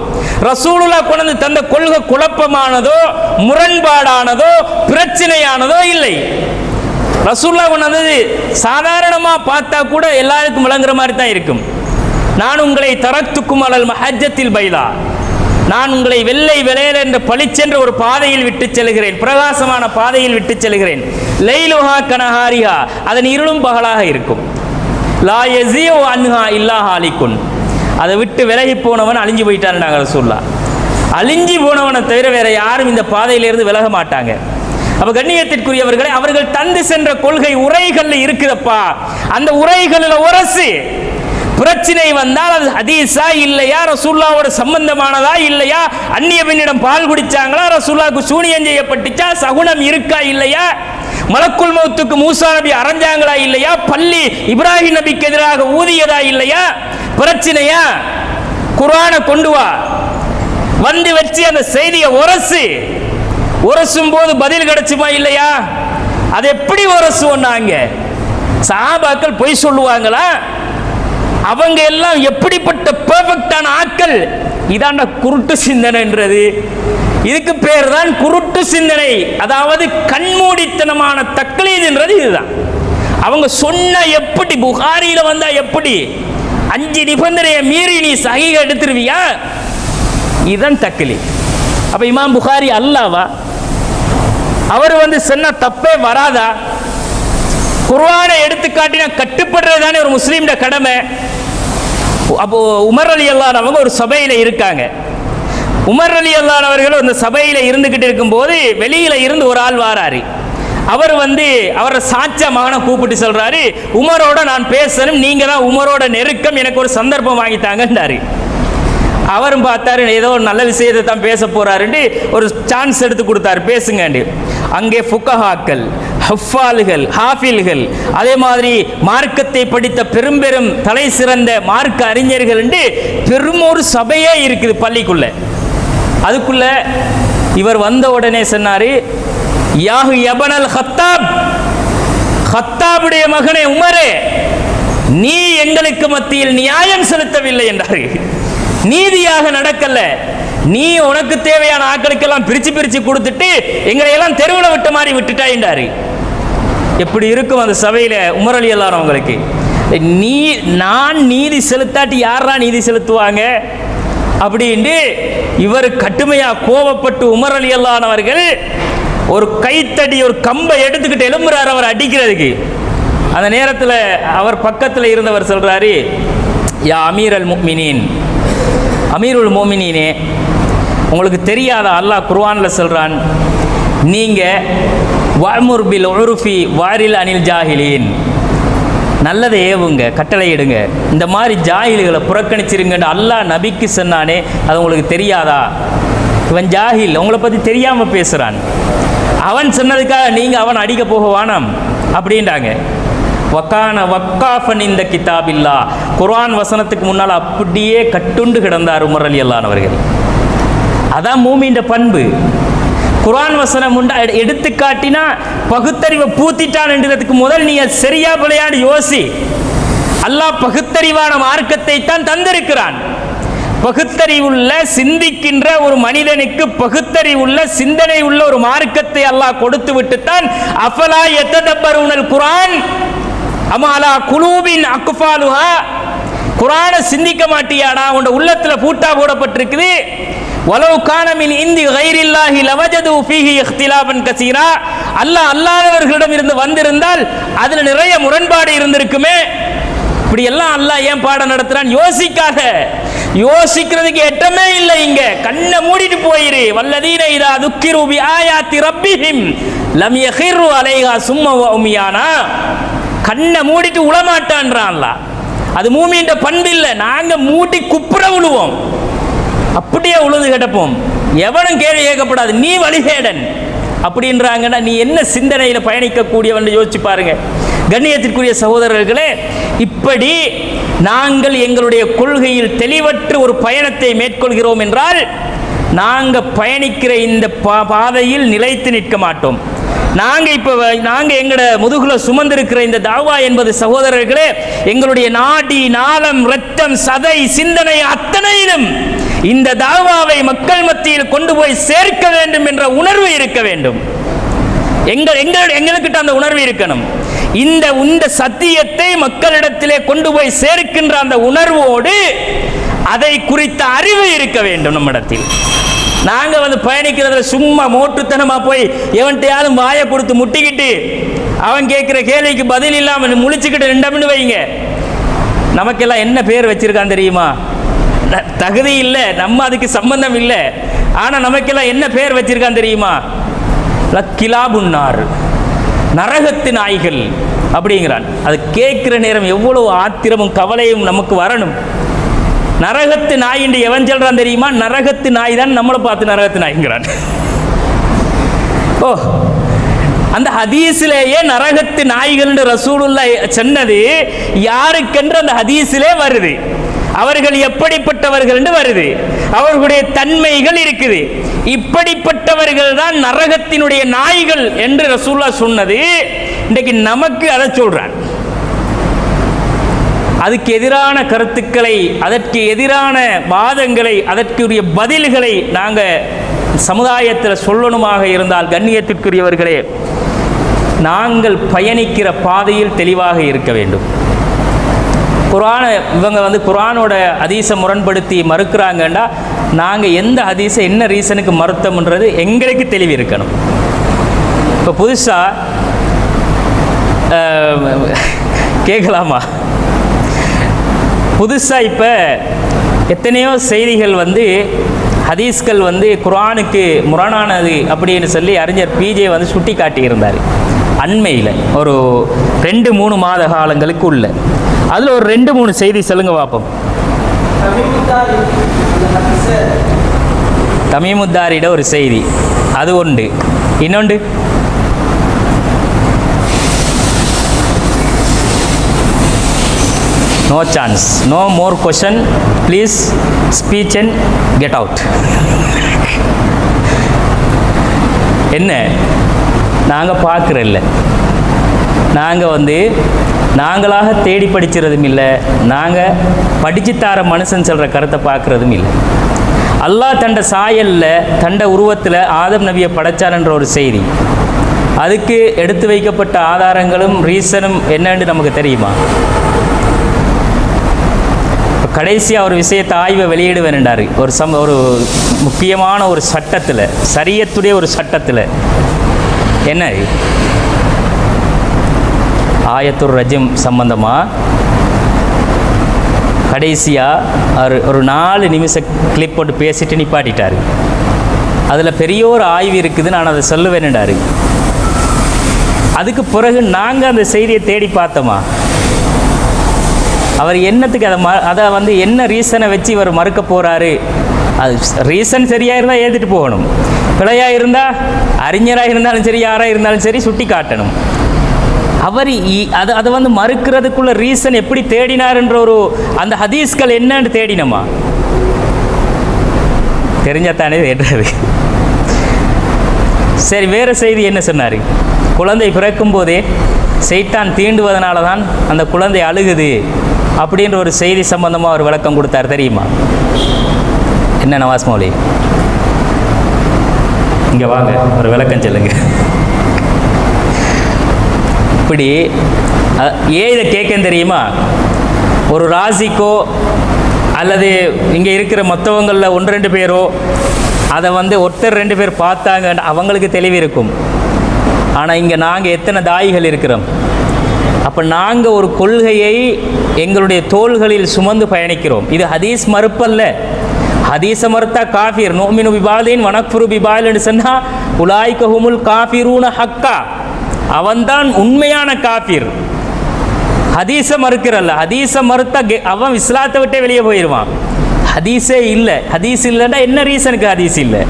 ரசூலுல்லாஹ் கொண்டு தந்த கொள்கை குழப்பமானதோ முரண்பாடானதோ பிரச்சனையானதோ இல்லை. ரசூலுல்லாஹ் கொண்டு சாதாரணமா பார்த்தா கூட எல்லாருக்கும் விளங்குற மாதிரி தான் இருக்கும். நான் உங்களை தரத்துக்கும் அலல் மஹஜ்ஜத்தில் பைதா, நான் உங்களை வெள்ளை வெளையல் என்ற பளிச்சென்ற ஒரு பாதையில் விட்டு செல்கிறேன், பிரகாசமான பாதையில் விட்டு செல்கிறேன். லைலுஹா கனஹாரிஹா, அதன் இருளும் பகலாக இருக்கும். லா யஸீஉ அன்ஹா இல்லா ஹாலிகுன், அதை விட்டு விலகி போனவன் அழிஞ்சு போயிட்டான். நாங்கள் ரசூலுல்லாஹ் அழிஞ்சு போனவனை தவிர வேற யாரும் இந்த பாதையிலிருந்து விலக மாட்டாங்க. அப்ப கண்ணியத்திற்குரியவர்களை, அவர்கள் தந்து சென்ற கொள்கை உரைகள் இருக்குதப்பா, அந்த உரைகளில் உரசு. பிரச்சனை வந்தால் அது ஹதீஸா இல்லையா, ரசூலுல்லாஹ்வோட சம்பந்தமானதா இல்லையா, அந்நிய பெண்ணிடம் பால் குடிச்சாங்களா, ரசூலுல்லாஹ்வுக்கு சூனியம் செய்யப்பட்டுச்சா, சகுனம் இருக்கா இல்லையா, மலக்குல் மௌத்துக்கு மூசா நபி அரைஞ்சாங்களா இல்லையா, பள்ளி இப்ராஹிம் நபிக்கு எதிராக ஊதியதா இல்லையா, பிரச்சனையா? குர்ஆனை கொண்டு வா, வந்து வச்சு அந்த செய்தியை உரசும் போது பதில் கிடைச்சுமா இல்லையா? அது எப்படி உரசுவோன்னாங்க? சஹாபாக்கள் பொய் சொல்லுவாங்களா? அவங்க எல்லாம் எப்படிப்பட்ட பெர்ஃபெக்டான ஆட்கள்? இதான குருட்டு சிந்தனைன்றது. இதுக்கு பேர் தான் குருட்டு சிந்தனை, அதாவது கண்மூடித்தனமான தக்லீதுன்றது இதுதான். அவங்க சொன்ன எப்படி, புகாரியில வந்தா எப்படி 5 நிபந்தனையை மீறி நீ சஹீஹ் எடுத்துருவியா? இதுதான் தக்லீத். அப்ப இமாம் புகாரி அல்லாவா? அவர் சொன்ன தப்பே வராதா? குர்ஆனை எடுத்து காட்டினா கட்டுப்படுறது தானே ஒரு முஸ்லீம்ட கடமை. அப்போ உமர் ரலியல்லாஹு அவங்க ஒரு சபையில இருக்காங்க. உமர் ரலியல்லாஹு அவர்கள் அந்த சபையில இருந்துகிட்டு இருக்கும்போது வெளியில இருந்து ஒரு ஆள் வாராரு. அவர் அவரை சாச்சா மகனை கூப்பிட்டு சொல்றாரு, உமரோட நான் பேசணும், நீங்க தான் உமரோட நெருக்கம், எனக்கு ஒரு சந்தர்ப்பம் வாங்கித்தாங்கன்றாரு. அவரும் பார்த்தாரு, ஏதோ ஒரு நல்ல விஷயத்தை தான் பேச போறாருன்னு ஒரு சான்ஸ் எடுத்து கொடுத்தாரு, பேசுங்க. அங்கே ஃபுகஹாக்கள், ஹஃபால்கள், ஹாஃபில்கள், அதே மாதிரி மார்க்கத்தை படித்த பெரும் தலை சிறந்த மார்க்க அறிஞர்கள் என்று பெரும் ஒரு சபையே இருக்குது பள்ளிக்குள்ள. அதுக்குள்ள இவர் வந்த உடனே சொன்னாரு, யாஹு யபனல் ஹத்தாப், ஹத்தாபுடைய மகனே உமரே, நீ எங்களுக்கு மத்தியில் நியாயம் செலுத்தவில்லை என்றாரு. நீதியாக நடக்கல, நீ உனக்கு தேவையான ஆட்களுக்கெல்லாம் பிரிச்சு கொடுத்துட்டு எங்களை எல்லாம் தெருவில் விட்ட மாதிரி விட்டுட்டாய் என்றாரு. எப்படி இருக்கும் அந்த சபையில உமர் ரலியல்லாஹு அவங்களுக்கு? நான் நீதி செலுத்தாட்டி யாரா நீதி செலுத்துவாங்க அப்படின்னு இவர் கடுமையா கோபப்பட்டு உமர் ரலியல்லாஹு அவர்கள் ஒரு கைத்தடி, ஒரு கம்பை எடுத்துக்கிட்டு எழும்புறாரு அவர் அடிக்கிறதுக்கு. அந்த நேரத்தில் அவர் பக்கத்தில் இருந்தவர் சொல்றாரு, யா அமீரல் முஃமினீன், அமீருல் மோமினீனே, உங்களுக்கு தெரியாத அல்லாஹ் குர்ஆன்ல சொல்றான், நீங்க வஅமுர் பில் உருஃபி வாரில் அனில் ஜாஹிலீன், நல்லதை ஏவுங்க, கட்டளை இடுங்க, இந்த மாதிரி ஜாஹில்களை புறக்கணிச்சிருங்கன்னு அல்லாஹ் நபிக்கு சொன்னானே, அது உங்களுக்கு தெரியாதா? இவன் ஜாஹில், உங்களை பற்றி தெரியாமல் பேசுகிறான், அவன் சொன்னதுக்காக நீங்கள் அவன் அடிக்க போக வேணாம் அப்படின்றாங்க. வக்கான வக்காஃபன் இந்த கிதாபில்லா, குர்ஆன் வசனத்துக்கு முன்னால் அப்படியே கட்டுண்டு கிடந்தார் உமர் ரலியல்லாஹு அவர்கள். அதான் மூமின்ற பண்பு. குர்ஆன் வசனம் எடுத்து காட்டினா பகுத்தறிவை பூத்திட்டான் என்றதுக்கு முதல் நீ சரியா விளையாடி யோசி. அல்லாஹ் பகுத்தறிவான மார்க்கத்தை தான் தந்திருக்கிறான். பகுத்தறிவுள்ள சிந்திக்கின்ற ஒரு மனிதனுக்கு பகுத்தறிவுள்ள சிந்தனை உள்ள ஒரு மார்க்கத்தை அல்லாஹ் கொடுத்து விட்டுத்தான் அஃபலா யததப்பருனல் குர்ஆன் அமாலா குலூபின் அக்ஃபாலுஹா, குர்ஆனை சிந்திக்க மாட்டியாடா? உன் உள்ளத்துல பூட்டா போடப்பட்டிருக்குது. வலவ் கான மின் இந்தி கைரில்லாஹி லவஜது ஃபீஹி இக்திலாபன் கஸீரா, அல்லாஹ் அல்லாதவர்களிடம் இருந்து வந்திருந்தால் அதுல நிறைய முரண்பாடு இருந்திருக்குமே. இப்படி எல்லாம் அல்லாஹ் ஏன் பாடம் நடத்துறான்? யோசிக்காத, யோசிக்கிறதுக்கு எட்டமே இல்லை. இங்க கண்ணை மூடிட்டு போயிரு. வல்லதீன இதா துக்கிரு பி ஆயாத்தி ரப்பிஹிம் லம் யகிரு அலைஹா சும்ம வ உமியானா, கண்ணை மூடிட்டு உளமாட்டான்றான் அல்லாஹ். அது மூமின்ற பண்பு இல்லை. நாங்க மூடி குப்புற விழுவோம், அப்படியே உழுது கிடப்போம். எவனும் கேள்வி கேட்கப்படாது. நீ வழிகேடன், அப்படின்றாங்கன்னா நீ என்ன சிந்தனையில் பயணிக்கக்கூடியவன் யோசிச்சு பாருங்க. கண்ணியத்திற்குரிய சகோதரர்களே, இப்படி நாங்கள் எங்களுடைய கொள்கையில் தெளிவற்ற ஒரு பயணத்தை மேற்கொள்கிறோம் என்றால் நாங்கள் பயணிக்கிற இந்த பாதையில் நிலைத்து நிற்க மாட்டோம். நாங்கள் எங்களோட முதுகுல சுமந்திருக்கிற இந்த தாவா என்பது சகோதரர்களே, எங்களுடைய நாடி நாளம் இரத்தம் சதை சிந்தனை அத்தனையிலும் இந்த தாவாவை மக்கள் மத்தியில் கொண்டு போய் சேர்க்க வேண்டும் என்ற உணர்வு இருக்க வேண்டும். எங்களுக்கிட்ட அந்த உணர்வு இருக்கணும். இந்த சத்தியத்தை மக்களிடத்திலே கொண்டு போய் சேர்க்கின்ற அந்த உணர்வோடு அதை குறித்த அறிவு இருக்க வேண்டும் நம்மிடத்தில். நாங்கள் பயணிக்கிறதுல சும்மா மோட்டுத்தனமாக போய் எவன்கிட்டையாலும் வாயை கொடுத்து முட்டிக்கிட்டு அவன் கேட்குற கேள்விக்கு பதில் இல்லாமல் முழிச்சுக்கிட்டு நின்றம்னு வைங்க. நமக்கெல்லாம் என்ன பேர் வச்சிருக்கான் தெரியுமா? தகுதி இல்லை, நம்ம அதுக்கு சம்பந்தம் இல்லை. ஆனால் நமக்கெல்லாம் என்ன பேர் வச்சிருக்கான் தெரியுமா? லக்கிலாபுன்னார், நரகத்து நாய்கள் அப்படிங்கிறான். அது கேட்கிற நேரம் எவ்வளவு ஆத்திரமும் கவலையும் நமக்கு வரணும். நரகத்து நாய் என்று எவன் சொல்றான் தெரியுமா? நரகத்து நாய் தான் நம்மளை பார்த்து நரகத்து நாய்ங்கிறான். ஓ, அந்த ஹதீஸிலேயே நரகத்து நாய்கள் என்று ரசூலுல்லாஹ் சொன்னது யாருக்கென்று அந்த ஹதீஸிலே வருது. அவர்கள் எப்படிப்பட்டவர்கள் என்று வருது, அவர்களுடைய தன்மைகள் இருக்குது. இப்படிப்பட்டவர்கள் தான் நரகத்தினுடைய நாய்கள் என்று ரசூலுல்லாஹ் சொன்னது. இன்றைக்கு நமக்கு அதை சொல்றான். அதுக்கு எதிரான கருத்துக்களை, அதற்கு எதிரான வாதங்களை, அதற்குரிய பதில்களை நாங்கள் சமுதாயத்தில் சொல்லணுமாக இருந்தால் கண்ணியத்திற்குரியவர்களே, நாங்கள் பயணிக்கிற பாதையில் தெளிவாக இருக்க வேண்டும். இவங்க குர்ஆனோட ஹதீஸை முரண்படுத்தி மறுக்கிறாங்கன்னா நாங்கள் எந்த ஹதீஸை என்ன ரீசனுக்கு மறுத்தோம்ன்றது எங்களுக்கு தெளிவு இருக்கணும். இப்போ புதுசாக கேட்கலாமா? புதுசாக இப்போ எத்தனையோ செய்திகள் ஹதீஸ்கள் குர்ஆனுக்கு முரணானது அப்படின்னு சொல்லி அறிஞர் பிஜே சுட்டி காட்டியிருந்தார். அண்மையில் ஒரு 2-3 மாத காலங்களுக்கு உள்ள அதில் ஒரு 2-3 செய்தி சொல்லுங்க பார்ப்போம். தமீமுத்தாரிட ஒரு செய்தி அது உண்டு. இன்னொன்று no chance, no more question, please speech and get out. என்ன நாங்கள் பார்க்குறதில்ல, நாங்கள் நாங்களாக தேடி படிக்கிறதும் இல்லை, நாங்கள் படிச்சுத்தார மனுஷன் சொல்கிற கருத்தை பார்க்குறதும் இல்லை. அல்லாஹ் தண்ட சாயலில் தண்ட உருவத்தில் ஆதம் நபியை படைச்சார்ன்ற ஒரு செய்தி, அதுக்கு எடுத்து வைக்கப்பட்ட ஆதாரங்களும் ரீசனும் என்னன்னு நமக்கு தெரியுமா? கடைசியாக ஒரு விஷயத்தை ஆய்வை வெளியிடுவேன்டார். ஒரு முக்கியமான ஒரு சட்டத்தில், ஷரியத்துடைய ஒரு சட்டத்தில் என்ன ஆயத்துர் ரஜிம் சம்பந்தமாக கடைசியாக ஒரு 4 நிமிஷம் கிளிப் போட்டு பேசிட்டு நிப்பாட்டிட்டார். அதில் பெரிய ஒரு ஆய்வு இருக்குது, நான் அதை சொல்லுவேன்டார். அதுக்கு பிறகு நாங்கள் அந்த செய்தியை தேடி பார்த்தோமா, அவர் என்னத்துக்கு அதை என்ன ரீசனை வச்சு இவர் மறுக்க போகிறாரு? அது ரீசன் சரியாக இருந்தால் ஏற்றுட்டு போகணும், பிழையாக இருந்தால் அறிஞராக இருந்தாலும் சரி யாராக இருந்தாலும் சரி சுட்டி காட்டணும். அவர் அதை மறுக்கிறதுக்குள்ள ரீசன் எப்படி தேடினார்ன்ற அந்த ஹதீஸ்கள் என்னன்னு தேடினோமா? தெரிஞ்சாத்தானே தேடுறது. சரி, வேறு செய்தி என்ன சொன்னார்? குழந்தை பிறக்கும் போதே சைத்தான் தீண்டுவதனால தான் அந்த குழந்தை அழுகுது அப்படின்ற ஒரு செய்தி சம்பந்தமாக ஒரு விளக்கம் கொடுத்தார் தெரியுமா? என்ன நவாஸ் மௌலி, இங்கே வாங்க, ஒரு விளக்கம் சொல்லுங்க. இப்படி ஏன் இதை கேட்க தெரியுமா? ஒரு ராசிக்கோ அல்லது இங்கே இருக்கிற மற்றவங்களில் 1-2 பேரோ அதை ஒருத்தர் 2 பேர் பார்த்தாங்க, அவங்களுக்கு தெளிவு இருக்கும். ஆனால் இங்கே நாங்கள் எத்தனை தாயிகள் இருக்கிறோம்? அப்போ நாங்கள் ஒரு கொள்கையை எங்களுடைய தோள்களில் சுமந்து பயணிக்கிறோம். இது ஹதீஸ் மறுப்பல்ல. ஹதீஸை மறுத்தா காஃபிர், நோமினு பிபாலின் வனக்ஃபுரு பிபால்னு சொன்னால் உலாய்க ஹுமுல் காஃபிரூன ஹக்கா, அவன்தான் உண்மையான காஃபிர். ஹதீஸை மறுக்கிறல்ல, ஹதீஸை மறுத்தா அவன் இஸ்லாத்தை விட்டே வெளியே போயிடுவான். ஹதீஸே இல்லை. ஹதீஸ் இல்லைன்னா என்ன ரீசனுக்கு ஹதீஸ் இல்லை?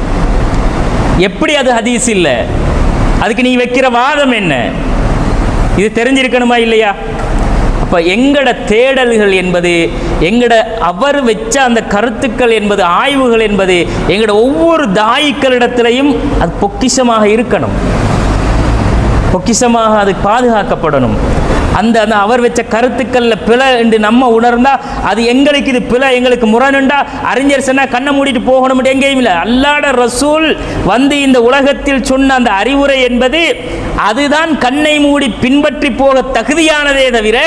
எப்படி அது ஹதீஸ் இல்லை? அதுக்கு நீ வைக்கிற வாதம் என்ன? இது தெரிஞ்சிருக்கணுமா இல்லையா? அப்போ எங்கட தேடல்கள் என்பது, எங்கட அவர் வச்ச அந்த கருத்துக்கள் என்பது, ஆய்வுகள் என்பது எங்கட ஒவ்வொரு தாயிக்களிடத்திலையும் அது பொக்கிஷமாக இருக்கணும், பொக்கிஷமாக அது பாதுகாக்கப்படணும். அந்த அவர் வச்ச கருத்துக்களில் பிழை என்று நம்ம உணர்ந்தா அது எங்களுக்கு இது பிழை, எங்களுக்கு முரணுண்டா அறிஞர் சொன்னா கண்ணை மூடிட்டு போகணும் எங்கேயும் இல்லை. அல்லாஹ்வுடைய ரசூல் வந்து இந்த உலகத்தில் சொன்ன அந்த அறிவுரை என்பது அதுதான் கண்ணை மூடி பின்பற்றி போக தகுதியானதே தவிர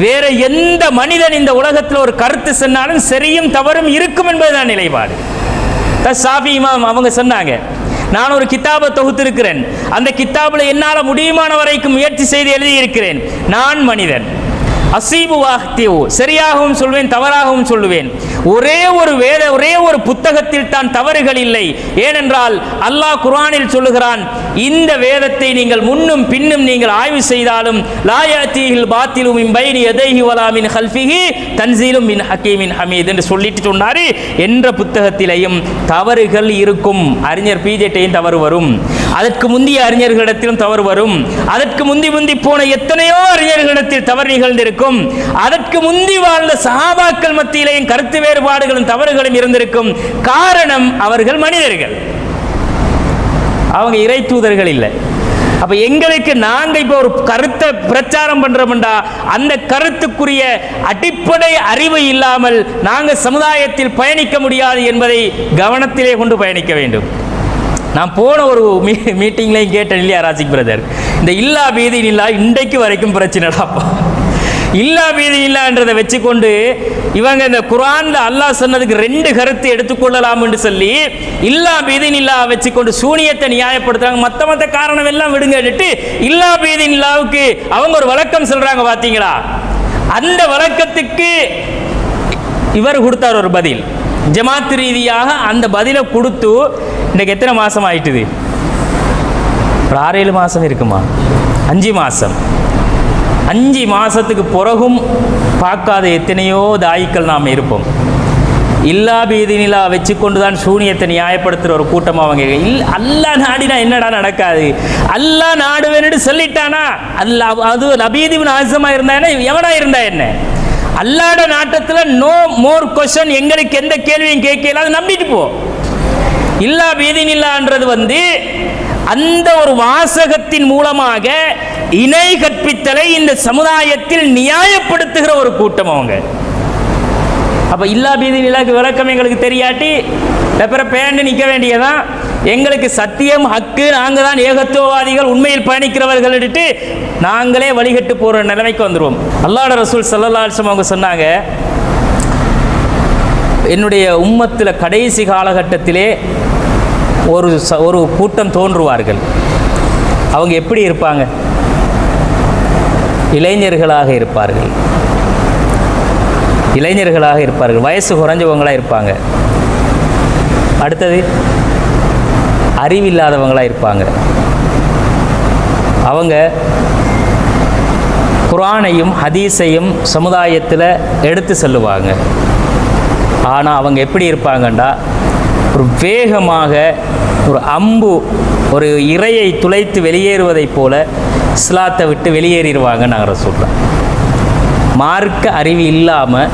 வேற எந்த மனிதன் இந்த உலகத்தில் ஒரு கருத்து சொன்னாலும் சரியும் தவறும் இருக்கும் என்பதுதான் நிலைப்பாடு. ஷாஃபி இமாம் அவங்க சொன்னாங்க, நான் ஒரு கித்தாபை தொகுத்திருக்கிறேன், அந்த கித்தாபில் என்னால் முடியுமான வரைக்கும் முயற்சி செய்து எழுதியிருக்கிறேன். நான் மனிதன், அசீபு வாஹ்தியு, சரியாகவும் சொல்வேன் தவறாகவும் சொல்லுவேன். ஒரே ஒரு புத்தகத்தில் தான் தவறுகள் இல்லை. ஏனென்றால் அல்லாஹ் குர்ஆனில் சொல்லுகிறான், இந்த வேதத்தை நீங்கள் முன்னும் பின்னும் நீங்கள் ஆய்வு செய்தாலும் லா யஅதீஹில் பாத்திலு மின் பைனி யதைஹி வலா மின் ஹல்ஃபிஹி தன்ஸீலும் மின் ஹக்கீமின் ஹமீத் என்று சொல்லிட்டு சொன்னாரு. என்ற புத்தகத்திலேயும் தவறுகள் இருக்கும். அறிஞர் பிஜேட்டையும் தவறு வரும், அதற்கு முந்தைய அறிஞர்களிடத்திலும் தவறு வரும், அதற்கு முந்தி போன எத்தனையோ அறிஞர்களிடத்தில் தவறு நிகழ்ந்திருக்கும், அதற்கு முந்தி வாழ்ந்த சஹாபாக்கள் மத்தியிலேயும் கருத்து வேறுபாடுகளும் தவறுகளும் இருந்திருக்கும். காரணம் அவர்கள் மனிதர்கள், அவங்க இறை தூதர்கள் இல்லை. அப்ப எங்களுக்கு நாங்க இப்ப ஒரு கருத்தை பிரச்சாரம் பண்றோம்டா அந்த கருத்துக்குரிய அடிப்படை அறிவு இல்லாமல் நாங்க சமுதாயத்தில் பயணிக்க முடியாது என்பதை கவனத்திலே கொண்டு பயணிக்க வேண்டும். நான் போன ஒரு மீட்டிங்லையும் கேட்டேன் இல்லையா ராசிக் பிரதர், இந்த இல்லா பீதி இல்லா இன்றைக்கு வரைக்கும் பிரச்சனைடாப்பா. இல்லா பீதி இல்லான்றதை வச்சுக்கொண்டு இவங்க இந்த குர்ஆன்ல அல்லாஹ் சொன்னதுக்கு 2 கருத்து எடுத்துக்கொள்ளலாம் என்று சொல்லி இல்லா பீதி இல்லா வச்சுக்கொண்டு சூனியத்தை நியாயப்படுத்துறாங்க. மற்ற காரணம் எல்லாம் விடுங்கட்டு இல்லா பீதி இல்லாவுக்கு அவங்க ஒரு வழக்கம் சொல்றாங்க பாத்தீங்களா? அந்த வழக்கத்துக்கு இவர் கொடுத்தார் ஒரு பதில், ஜமாத் ரீதியாக அந்த பதிலை கொடுத்து இன்னைக்கு எத்தனை மாசம் ஆயிட்டுது? ஒரு 6-7 மாசம் இருக்குமா? 5 மாசம். 5 மாசத்துக்கு பிறகும் பார்க்காத எத்தனையோ தாயிக்கள் நாம் இருப்போம். இல்லா பீதினிலா வச்சுக்கொண்டு தான் சூனியத்தை நியாயப்படுத்துகிற ஒரு கூட்டம். அவங்க அல்லாஹ் நாடினா என்னடா நடக்காது, அல்லாஹ் நாடுவேன்னு சொல்லிட்டானா அல்லாஹ் அது நபீதிபின் ஆசமா இருந்தா என்ன, எவனா இருந்தா என்ன, அல்லாஹ்ட நாட்டத்தில் நோ மோர் கொஸ்டின், எங்களுக்கு எந்த கேள்வியும் கேட்கல, அதை நம்பிட்டு போ. இல்லா பீதினில்லான்றது வந்து அந்த ஒரு வாசகத்தின் மூலமாக இணை கற்பித்தலை இந்த சமுதாயத்தில் நியாயப்படுத்துகிற ஒரு கூட்டம் அவங்க. அப்ப இல்லா பீதி நிலாக்கு விளக்கம் எங்களுக்கு தெரியாட்டி பேண்டு நிற்க வேண்டியதான். எங்களுக்கு சத்தியம் ஹக்கு, நாங்க தான் ஏகத்துவவாதிகள், உண்மையில் பயணிக்கிறவர்கள் எடுத்து நாங்களே வழிகட்டு போற நிலைமைக்கு வந்துடுவோம். அல்லாஹ்வுடைய ரசூல் ஸல்லல்லாஹு அலைஹி வஸல்லம் அவங்க சொன்னாங்க, என்னுடைய உம்மத்தில் கடைசி காலகட்டத்திலே ஒரு கூட்டம் தோன்றுவார்கள். அவங்க எப்படி இருப்பாங்க? இளைஞர்களாக இருப்பார்கள், வயசு குறைஞ்சவங்களாக இருப்பாங்க. அடுத்தது அறிவில்லாதவங்களாக இருப்பாங்க. அவங்க குர்ஆனையும் ஹதீஸையும் சமுதாயத்தில் எடுத்து செல்லுவாங்க. ஆனால் அவங்க எப்படி இருப்பாங்கண்டா, ஒரு வேகமாக ஒரு அம்பு ஒரு இரையை துளைத்து வெளியேறுவதைப் போல இஸ்லாத்தை விட்டு வெளியேறிடுவாங்க. நாங்கள் சொல்கிறோம், மார்க்க அறிவு இல்லாமல்,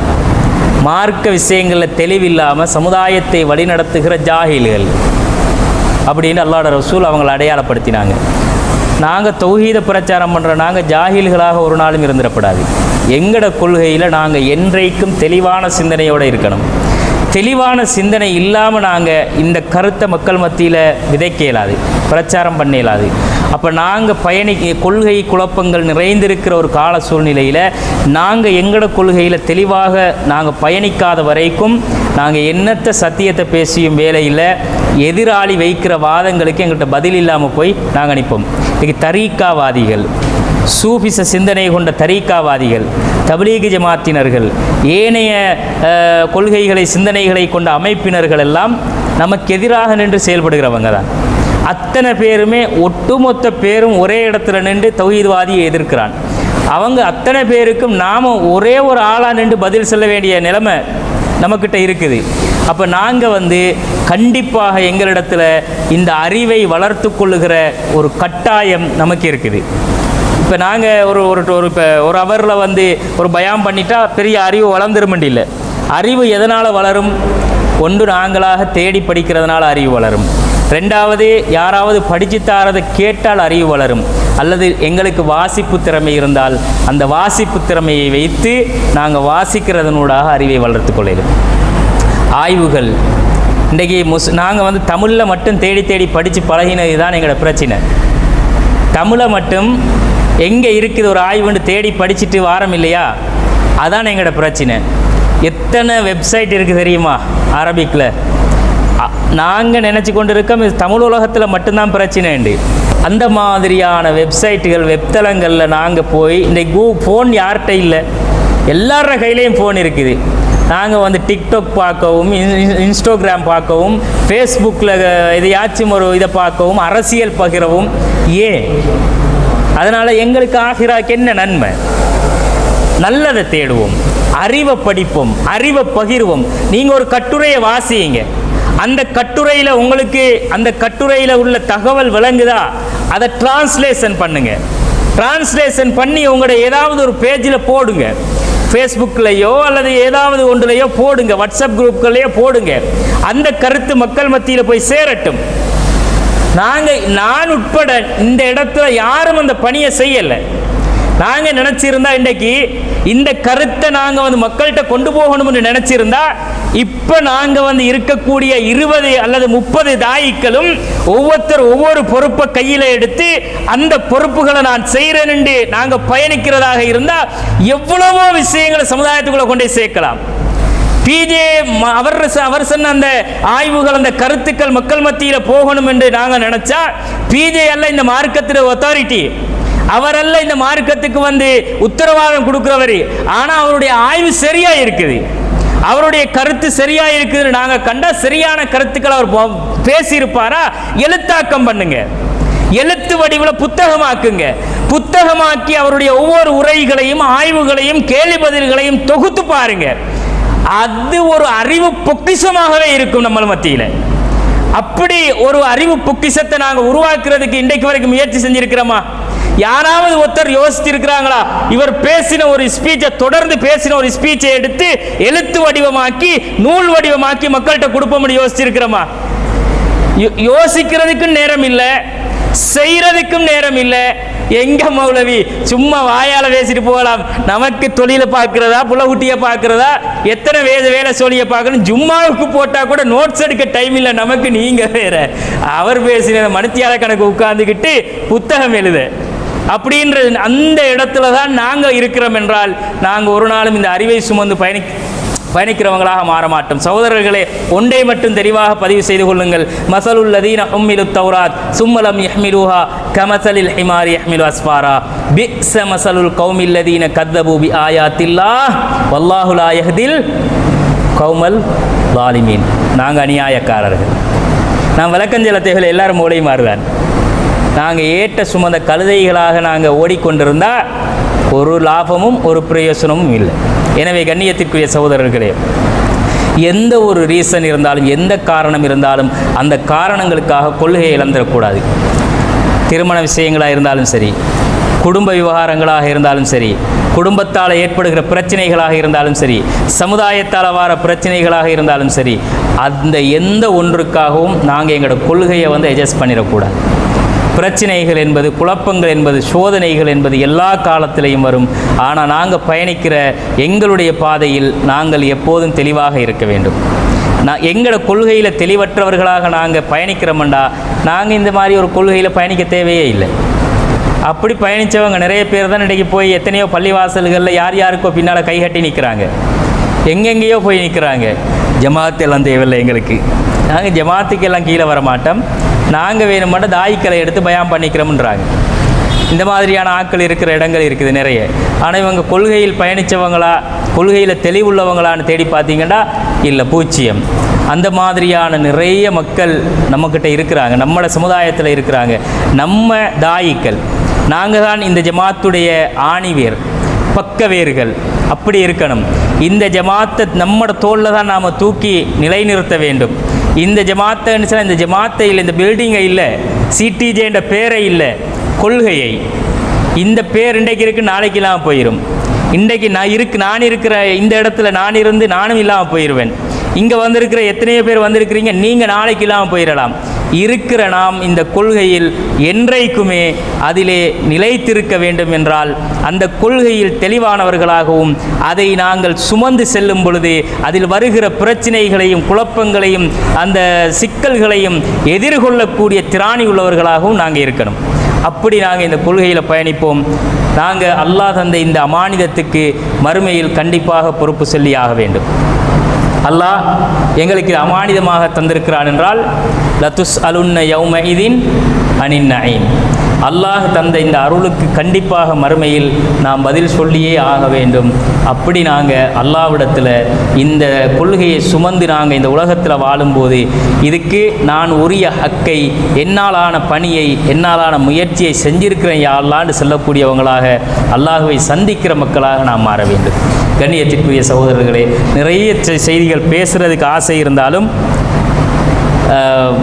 மார்க்க விஷயங்களில் தெளிவில்லாமல் சமுதாயத்தை வழிநடத்துகிற ஜாஹில்கள் அப்படின்னு அல்லாஹ்வுடைய ரசூல் அவங்களை அடையாளப்படுத்தினாங்க. நாங்கள் தௌஹீத பிரச்சாரம் பண்ணுற நாங்கள் ஜாஹில்களாக ஒரு நாளும் இருந்துடப்படாது. எங்களோட கொள்கையில் நாங்கள் என்றைக்கும் தெளிவான சிந்தனையோடு இருக்கணும். தெளிவான சிந்தனை இல்லாமல் நாங்கள் இந்த கருத்தை மக்கள் மத்தியில் விதைக்க இயலாது, பிரச்சாரம் பண்ண இயலாது. அப்போ நாங்கள் கொள்கை குழப்பங்கள் நிறைந்திருக்கிற ஒரு கால சூழ்நிலையில் நாங்கள் எங்களோட கொள்கையில் தெளிவாக நாங்கள் பயணிக்காத வரைக்கும் நாங்கள் என்னத்தை சத்தியத்தை பேசியும் வேலையில் எதிராளி வைக்கிற வாதங்களுக்கு எங்கள்கிட்ட பதில் இல்லாமல் போய் நாங்கள் நிற்போம். இன்றைக்கி தரீக்காவாதிகள், சூஃபிச சிந்தனை கொண்ட தரீக்காவாதிகள், தப்லீக் ஜமாத்தினர்கள், ஏனைய கொள்கைகளை சிந்தனைகளை கொண்ட அமைப்பினர்கள் எல்லாம் நமக்கு எதிராக நின்று செயல்படுகிறவங்க தான். அத்தனை பேருமே ஒட்டுமொத்த பேரும் ஒரே இடத்துல நின்று தௌஹீத்வாதியை எதிர்க்கிறான். அவங்க அத்தனை பேருக்கும் நாம் ஒரே ஒரு ஆளாக நின்று பதில் சொல்ல வேண்டிய நிலைமை நம்மக்கிட்ட இருக்குது. அப்போ நாங்கள் கண்டிப்பாக எங்களிடத்தில் இந்த அறிவை வளர்த்து கொள்ளுகிற ஒரு கட்டாயம் நமக்கு இருக்குது. இப்போ நாங்கள் ஒரு ஹவரில் ஒரு பயான் பண்ணிட்டா பெரிய அறிவு வளர்ந்துருமண்டி இல்லை. அறிவு எதனால் வளரும்? ஒன்று நாங்களாக தேடி படிக்கிறதுனால அறிவு வளரும். ரெண்டாவது யாராவது படித்து தாரதை கேட்டால் அறிவு வளரும். அல்லது எங்களுக்கு வாசிப்பு திறமை இருந்தால் அந்த வாசிப்பு திறமையை வைத்து நாங்கள் வாசிக்கிறதனூடாக அறிவை வளர்த்து கொள்ளும். ஆய்வுகள் இன்றைக்கி நாங்கள் தமிழில் மட்டும் தேடி தேடி படித்து பழகினது தான் எங்களோட பிரச்சனை. தமிழை மட்டும் எங்கே இருக்குது ஒரு ஆய்வுன்னு தேடி படிச்சுட்டு வாரம் இல்லையா, அதான் எங்களோட பிரச்சனை. எத்தனை வெப்சைட் இருக்குது தெரியுமா அரபிக்கில்? நாங்கள் நினச்சி கொண்டு இருக்கோம் இது தமிழ் உலகத்தில் மட்டும்தான் பிரச்சனை உண்டு. அந்த மாதிரியான வெப்சைட்டுகள் வெப்தளங்களில் நாங்கள் போய் இன்றைக்கு ஃபோன் யார்கிட்ட இல்லை, எல்லார கையிலையும் ஃபோன் இருக்குது. நாங்கள் டிக்டாக் பார்க்கவும், இன்ஸ்டாகிராம் பார்க்கவும், ஃபேஸ்புக்கில் எதையாச்சும் ஒரு இதை பார்க்கவும், அரசியல் பகிரவும். ஏன்? அதனால் எங்களுக்கு ஆகிராக்கு என்ன நன்மை? நல்லதை தேடுவோம், அறிவை படிப்போம், அறிவை பகிர்வோம். நீங்கள் ஒரு கட்டுரையை வாசியுங்க, அந்த கட்டுரையில் உங்களுக்கு அந்த கட்டுரையில் உள்ள தகவல் விளங்குதா, அதை டிரான்ஸ்லேஷன் பண்ணுங்க. டிரான்ஸ்லேஷன் பண்ணி உங்களோட ஏதாவது ஒரு பேஜில் போடுங்க, ஃபேஸ்புக்லேயோ அல்லது ஏதாவது ஒன்றுலையோ போடுங்க, வாட்ஸ்அப் குரூப்களையோ போடுங்க. அந்த கருத்து மக்கள் மத்தியில் போய் சேரட்டும். நான் உட்பட இந்த இடத்துல யாரும் அந்த பணியை செய்யலை. நாங்கள் நினச்சிருந்தா இன்றைக்கு இந்த கருத்தை நாங்கள் மக்கள்கிட்ட கொண்டு போகணும்னு நினச்சிருந்தா இப்போ நாங்கள் இருக்கக்கூடிய 20 அல்லது 30 தாயிக்களும் ஒவ்வொரு பொறுப்பை கையில் எடுத்து அந்த பொறுப்புகளை நான் செய்கிறேன்னு நாங்கள் பயணிக்கிறதாக இருந்தால் எவ்வளவோ விஷயங்களை சமுதாயத்துக்குள்ளே கொண்டு சேர்க்கலாம். பிஜே அவர் சொன்ன அந்த ஆய்வுகள், அந்த கருத்துக்கள் மக்கள் மத்தியில் போகணும் என்று நாங்கள் நினைச்சா, பிஜே அல்ல இந்த மார்க்கத்தில் அத்தாரிட்டி, அவரல்ல இந்த மார்க்கத்துக்கு உத்தரவாதம் கொடுக்கிறவர். ஆனால் அவருடைய ஆய்வு சரியா இருக்குது, அவருடைய கருத்து சரியா இருக்குது. நாங்கள் கண்டா சரியான கருத்துக்கள் அவர் பேசியிருப்பாரா? எழுத்தாக்கம் பண்ணுங்க, எழுத்து வடிவில் புத்தகமாக்குங்க. புத்தகமாக்கி அவருடைய ஒவ்வொரு உரைகளையும் ஆய்வுகளையும் கேள்வி பதில்களையும் தொகுத்து பாருங்க. அது ஒரு அறிவு பொக்கிஷமாகவே இருக்கும் நம்ம மத்தியில். அப்படி ஒரு அறிவு பொக்கிஷத்தை நாங்கள் உருவாக்குறதுக்கு இன்றைக்கு வரைக்கும் முயற்சி செஞ்சிருக்கிறோமா? யாராவது ஒருத்தர் யோசிச்சிருக்கிறாங்களா? இவர் பேசின ஒரு ஸ்பீச்சை, தொடர்ந்து பேசின ஒரு ஸ்பீச்சை எடுத்து எழுத்து வடிவமாக்கி நூல் வடிவமாக்கி மக்கள்கிட்ட கொடுப்போம்னு யோசிச்சிருக்கிறோமா? யோசிக்கிறதுக்கும் நேரம் இல்லை, செய்யறதுக்கும் நேரம் இல்லை. எங்க மௌலவி சும்மா வாயால பேசிட்டு போகலாம், நமக்கு தொழிலை பார்க்கிறதா, புலகுட்டியை பார்க்கிறதா, எத்தனை வேலை சொல்லியை பார்க்கணும். ஜும்மாவுக்கு போட்டா கூட நோட்ஸ் எடுக்க டைம் இல்லை நமக்கு. நீங்க வேற அவர் பேசின மணித்தியால கணக்கு உட்கார்ந்துக்கிட்டு புத்தகம் எழுத அப்படின்ற அந்த இடத்துல தான் நாங்கள் இருக்கிறோம் என்றால் நாங்கள் ஒரு நாளும் இந்த அறிவை சுமந்து பயணிக்கிறவங்களாக மாற மாட்டோம். சகோதரர்களே, ஒன்றை மட்டும் தெளிவாக பதிவு செய்து கொள்ளுங்கள். மசலுல்லதீன உம்மிலு தௌராத் சும்மலம் யஹ்மிலுஹா கமசலில் ஹிமாரி யஹ்மிலு அஸ்ஃபாரா பிஸ மசலுல் கௌமில்லதீன கத்தபு பி ஆயாத்தில்லாஹ் வல்லாஹு லா யஹ்தில் கௌமல் ஸாலிமீன். நாங்கள் அநியாயக்காரர்கள். நான் விளக்கஞ்சலத்தைகள் எல்லாரும் மூளை மாறுதான். நாங்கள் ஏற்ற சுமந்த கழுதைகளாக நாங்கள் ஓடிக்கொண்டிருந்தால் ஒரு லாபமும் ஒரு பிரயோசனமும் இல்லை. எனவே கண்ணியத்திற்குரிய சகோதரர்களே, எந்த ஒரு ரீசன் இருந்தாலும், எந்த காரணம் இருந்தாலும் அந்த காரணங்களுக்காக கொள்கையை இழந்துடக்கூடாது. திருமண விஷயங்களாக இருந்தாலும் சரி, குடும்ப விவகாரங்களாக இருந்தாலும் சரி, குடும்பத்தால் ஏற்படுகிற பிரச்சனைகளாக இருந்தாலும் சரி, சமுதாயத்தால் வர பிரச்சனைகளாக இருந்தாலும் சரி, அந்த எந்த ஒன்றுக்காகவும் நாங்கள் எங்களோட கொள்கையை அட்ஜஸ்ட் பண்ணிடக்கூடாது. பிரச்சனைகள் என்பது, குழப்பங்கள் என்பது, சோதனைகள் என்பது எல்லா காலத்திலையும் வரும். ஆனால் நாங்கள் பயணிக்கிற எங்களுடைய பாதையில் நாங்கள் எப்போதும் தெளிவாக இருக்க வேண்டும். எங்களோட கொள்கையில் தெளிவற்றவர்களாக நாங்கள் பயணிக்கிறோம்டா நாங்கள் இந்த மாதிரி ஒரு கொள்கையில் பயணிக்க தேவையே இல்லை. அப்படி பயணித்தவங்க நிறைய பேர் தான் இன்றைக்கி போய் எத்தனையோ பள்ளிவாசல்களில் யார் யாருக்கோ பின்னால் கைகட்டி நிற்கிறாங்க, எங்கெங்கேயோ போய் நிற்கிறாங்க. ஜமாத் எல்லாம் தேவையில்லை எங்களுக்கு, நாங்கள் ஜமாத்துக்கெல்லாம் கீழே வர மாட்டோம், நாங்கள் வேணுமாட்ட தாய்க்களை எடுத்து பயம் பண்ணிக்கிறோம்ன்றாங்க. இந்த மாதிரியான ஆட்கள் இருக்கிற இடங்கள் இருக்குது நிறைய. ஆனால் இவங்க கொள்கையில் பயணித்தவங்களா, கொள்கையில் தெளிவுள்ளவங்களான்னு தேடி பார்த்தீங்கன்னா இல்லை, பூச்சியம். அந்த மாதிரியான நிறைய மக்கள் நம்மக்கிட்ட இருக்கிறாங்க, நம்மளோட சமுதாயத்தில் இருக்கிறாங்க. நம்ம தாயிக்கள், நாங்கள் தான் இந்த ஜமாத்துடைய ஆணிவேர். பக்கவேர்கள் அப்படி இருக்கணும். இந்த ஜமாத்தை நம்மட தோளில் தான் நாம் தூக்கி நிலைநிறுத்த வேண்டும். இந்த ஜமாத்தைன்னு சொன்னால் இந்த ஜமாத்தை இல்லை, இந்த பில்டிங்கை இல்லை, சிடிஜேன்ற பேரை இல்லை, கொள்கையை. இந்த பேர் இன்றைக்கு இருக்குது, நாளைக்கு இல்லாமல் போயிடும். இன்றைக்கு நான் இருக்கிற இந்த இடத்துல நான் இருந்து நானும் இல்லாமல் போயிடுவேன். இங்கே வந்திருக்கிற எத்தனையோ பேர் வந்திருக்கிறீங்க, நீங்கள் நாளைக்கு இல்லாமல் போயிடலாம். இருக்கிற நாம் இந்த கொள்கையில் என்றைக்குமே அதிலே நிலைத்திருக்க வேண்டும் என்றால் அந்த கொள்கையில் தெளிவானவர்களாகவும் அதை நாங்கள் சுமந்து செல்லும் பொழுது அதில் வருகிற பிரச்சனைகளையும் குழப்பங்களையும் அந்த சிக்கல்களையும் எதிர்கொள்ளக்கூடிய திராணி உள்ளவர்களாகவும் நாங்கள் இருக்கணும். அப்படி நாங்கள் இந்த கொள்கையில் பயணிப்போம். நாங்கள் அல்லாஹ் தந்த இந்த அமானிதத்துக்கு மறுமையில் கண்டிப்பாக பொறுப்பு சொல்லி ஆக வேண்டும். அல்லாஹ் எங்களுக்கு அமானிதமாக தந்திருக்கிறான் என்றால் லத்துஸ் அலுன்ன யௌமஇதின் அனின் நஈம். அல்லாஹ் தந்த இந்த அருளுக்கு கண்டிப்பாக மறுமையில் நாம் பதில் சொல்லியே ஆக வேண்டும். அப்படி நாங்கள் அல்லாஹ்விடத்தில் இந்த கொள்கையை சுமந்து நாங்கள் இந்த உலகத்தில் வாழும்போது இதுக்கு நான் உரிய ஹக்கை, என்னாலான பணியை, என்னாலான முயற்சியை செஞ்சிருக்கிறேன் யா அல்லாஹ்னு சொல்லக்கூடியவங்களாக அல்லாஹ்வை சந்திக்கிற மக்களாக நாம் மாற வேண்டும். கண்ணியத்திற்குரிய சகோதரர்களே, நிறைய செய்திகள் பேசுகிறதுக்கு ஆசை இருந்தாலும்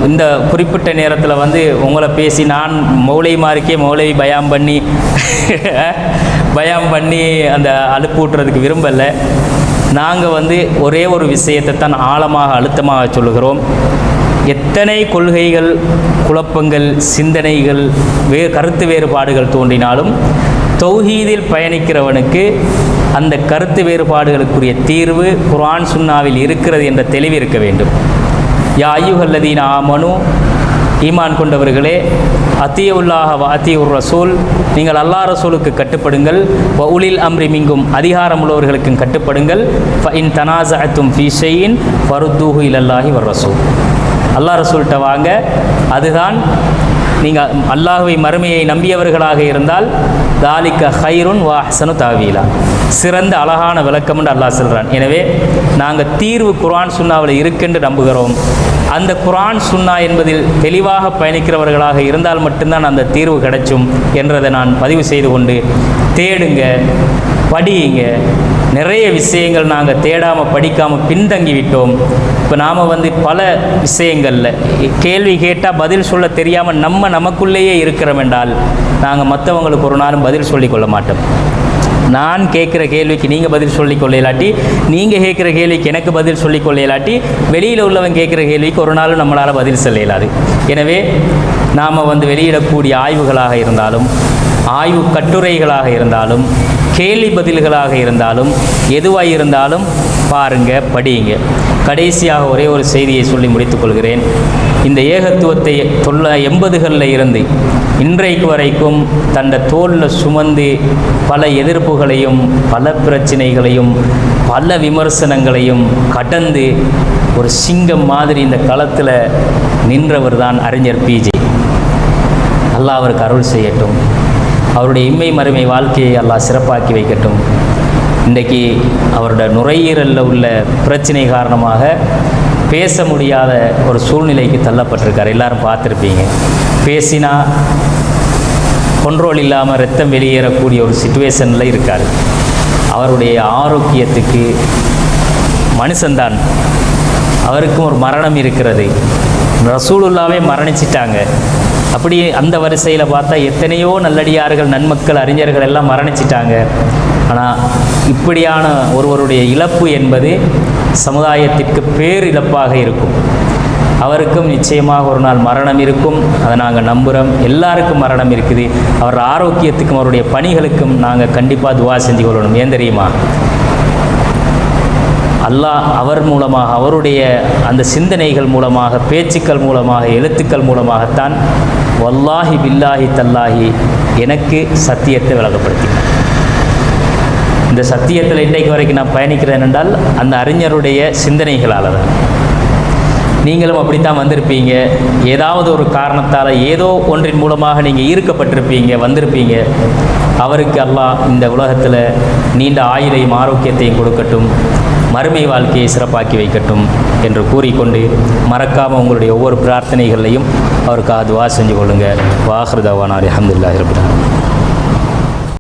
இந்த குறிப்பிட்ட நேரத்தில் உங்களை பேசி நான் மௌலைமாருக்கே மௌலவி பயாம் பண்ணி அந்த அலுப்பூட்டுறதுக்கு விரும்பலை. நாங்கள் ஒரே ஒரு விஷயத்தை தான் ஆழமாக அழுத்தமாக சொல்லுகிறோம். எத்தனை கொள்கைகள், குழப்பங்கள், சிந்தனைகள், கருத்து வேறுபாடுகள் தோன்றினாலும் தௌஹீதில் பயணிக்கிறவனுக்கு அந்த கருத்து வேறுபாடுகளுக்குரிய தீர்வு குர்ஆன் சுன்னாவில் இருக்கிறது என்ற தெளிவு இருக்க வேண்டும். யா அய்யுஹல்லதீன ஆமனு, ஈமான் கொண்டவர்களே, அத்தியுல்லாஹ வ அத்தியுர் ரசூல், நீங்கள் அல்லாஹ் ரசூலுக்கு கட்டுப்படுங்கள். வ உலில் அம்ரி மிங்கும், அதிகாரம் உள்ளவர்களுக்கும் கட்டுப்படுங்கள். ஃப இன் தனாஸஅத்தும் ஃபீ ஷைஇன் ஃபருத்தூஹு இலல்லாஹி வ ரசூல். அல்லாஹ் ரசூல்கிட்ட வாங்க. அதுதான் நீங்கள் அல்லாஹ்வை மறுமையை நம்பியவர்களாக இருந்தால் தாலிக்க ஹைருன் வ அஹ்ஸனு தாவீலா, சிறந்த அழகான விளக்கம் என்று அல்லாஹ் சொல்கிறான். எனவே நாங்கள் தீர்வு குர்ஆன் சுன்னாவில் இருக்குன்னு நம்புகிறோம். அந்த குர்ஆன் சுன்னா என்பதில் தெளிவாக பயணிக்கிறவர்களாக இருந்தால் மட்டும்தான் அந்த தீர்வு கிடைச்சும் என்றதை நான் பதிவு செய்து கொண்டு, தேடுங்க, படியுங்க. நிறைய விஷயங்கள் நாங்கள் தேடாமல் படிக்காமல் பின்தங்கி விட்டோம். இப்போ நாம் பல விஷயங்களில் கேள்வி கேட்டால் பதில் சொல்ல தெரியாமல் நமக்குள்ளேயே இருக்கிறோம் என்றால் நாங்கள் மற்றவங்களுக்கு ஒரு நாளும் பதில் சொல்லிக்கொள்ள மாட்டோம். நான் கேட்குற கேள்விக்கு நீங்கள் பதில் சொல்லிக்கொள்ள இல்லாட்டி, நீங்கள் கேட்குற கேள்விக்கு எனக்கு பதில் சொல்லிக்கொள்ள இல்லாட்டி, வெளியில் உள்ளவன் கேட்குற கேள்விக்கு ஒரு நாளும் நம்மளால் பதில் சொல்ல இயலாது. எனவே நாம் வெளியிடக்கூடிய ஆய்வுகளாக இருந்தாலும், ஆய்வு கட்டுரைகளாக இருந்தாலும், கேள்வி பதில்களாக இருந்தாலும், எதுவாக இருந்தாலும் பாருங்க, படியுங்க. கடைசியாக ஒரே ஒரு செய்தியை சொல்லி முடித்துக்கொள்கிறேன். இந்த ஏகத்துவத்தை 80களில் இருந்து இன்றைக்கு வரைக்கும் தன்னை தோளில் சுமந்து பல எதிர்ப்புகளையும், பல பிரச்சனைகளையும், பல விமர்சனங்களையும் கடந்து ஒரு சிங்கம் மாதிரி இந்த களத்தில் நின்றவர் தான் அறிஞர் பிஜே. அல்லாஹ் அவருக்கு அருள் செய்யட்டும். அவருடைய இம்மை மறுமை வாழ்க்கையை அல்லாஹ் சிறப்பாக்கி வைக்கட்டும். இன்றைக்கு அவரோட நுரையீரலில் உள்ள பிரச்சனை காரணமாக பேச முடியாத ஒரு சூழ்நிலைக்கு தள்ளப்பட்டிருக்கார். எல்லாரும் பார்த்துருப்பீங்க. பேசினா கண்ட்ரோல் இல்லாமல் ரத்தம் வெளியேறக்கூடிய ஒரு சிச்சுவேஷனில் இருக்கார். அவருடைய ஆரோக்கியத்துக்கு மனுஷன்தான், அவருக்கும் ஒரு மரணம் இருக்கிறது. ரசூலுல்லாவே மரணிச்சிட்டாங்க. அப்படி அந்த வரிசையில் பார்த்தா எத்தனையோ நல்லடியார்கள், நன்மக்கள், அறிஞர்கள் எல்லாம் மரணிச்சிட்டாங்க. ஆனால் இப்படியான ஒருவருடைய இழப்பு என்பது சமுதாயத்திற்கு பேரிழப்பாக இருக்கும். அவருக்கும் நிச்சயமாக ஒரு நாள் மரணம் இருக்கும். அதை நாங்கள் நம்புகிறோம். எல்லாருக்கும் மரணம் இருக்குது. அவர் ஆரோக்கியத்துக்கும் அவருடைய பணிகளுக்கும் நாங்கள் கண்டிப்பாக துவா செஞ்சு கொள்ளணும். ஏன் தெரியுமா? அல்லாஹ் அவர் மூலமாக, அவருடைய அந்த சிந்தனைகள் மூலமாக, பேச்சுக்கள் மூலமாக, எழுத்துக்கள் மூலமாகத்தான் வல்லாஹி பில்லாஹி தல்லாஹி எனக்கு சத்தியத்தை விளங்கப்படுத்தினார். இந்த சத்தியத்தில் இன்றைக்கு வரைக்கும் நான் பயணிக்கிறேன் என்றால் அந்த அறிஞருடைய சிந்தனைகளால் தான். நீங்களும் அப்படித்தான் வந்திருப்பீங்க. ஏதாவது ஒரு காரணத்தால், ஏதோ ஒன்றின் மூலமாக நீங்கள் ஈர்க்கப்பட்டிருப்பீங்க, வந்திருப்பீங்க. அவருக்கு அல்லாஹ் இந்த உலகத்தில் நீண்ட ஆயுளையும் ஆரோக்கியத்தையும் கொடுக்கட்டும், மறுமை வாழ்க்கையை சிறப்பாக்கி வைக்கட்டும் என்று கூறிக்கொண்டு, மறக்காமல் உங்களுடைய ஒவ்வொரு பிரார்த்தனைகளையும் அவருக்காக துவா செஞ்சு கொள்ளுங்கள். வாஹிர் தவானா அல்ஹம்துலில்லாஹி ரப்பில் ஆலமீன்.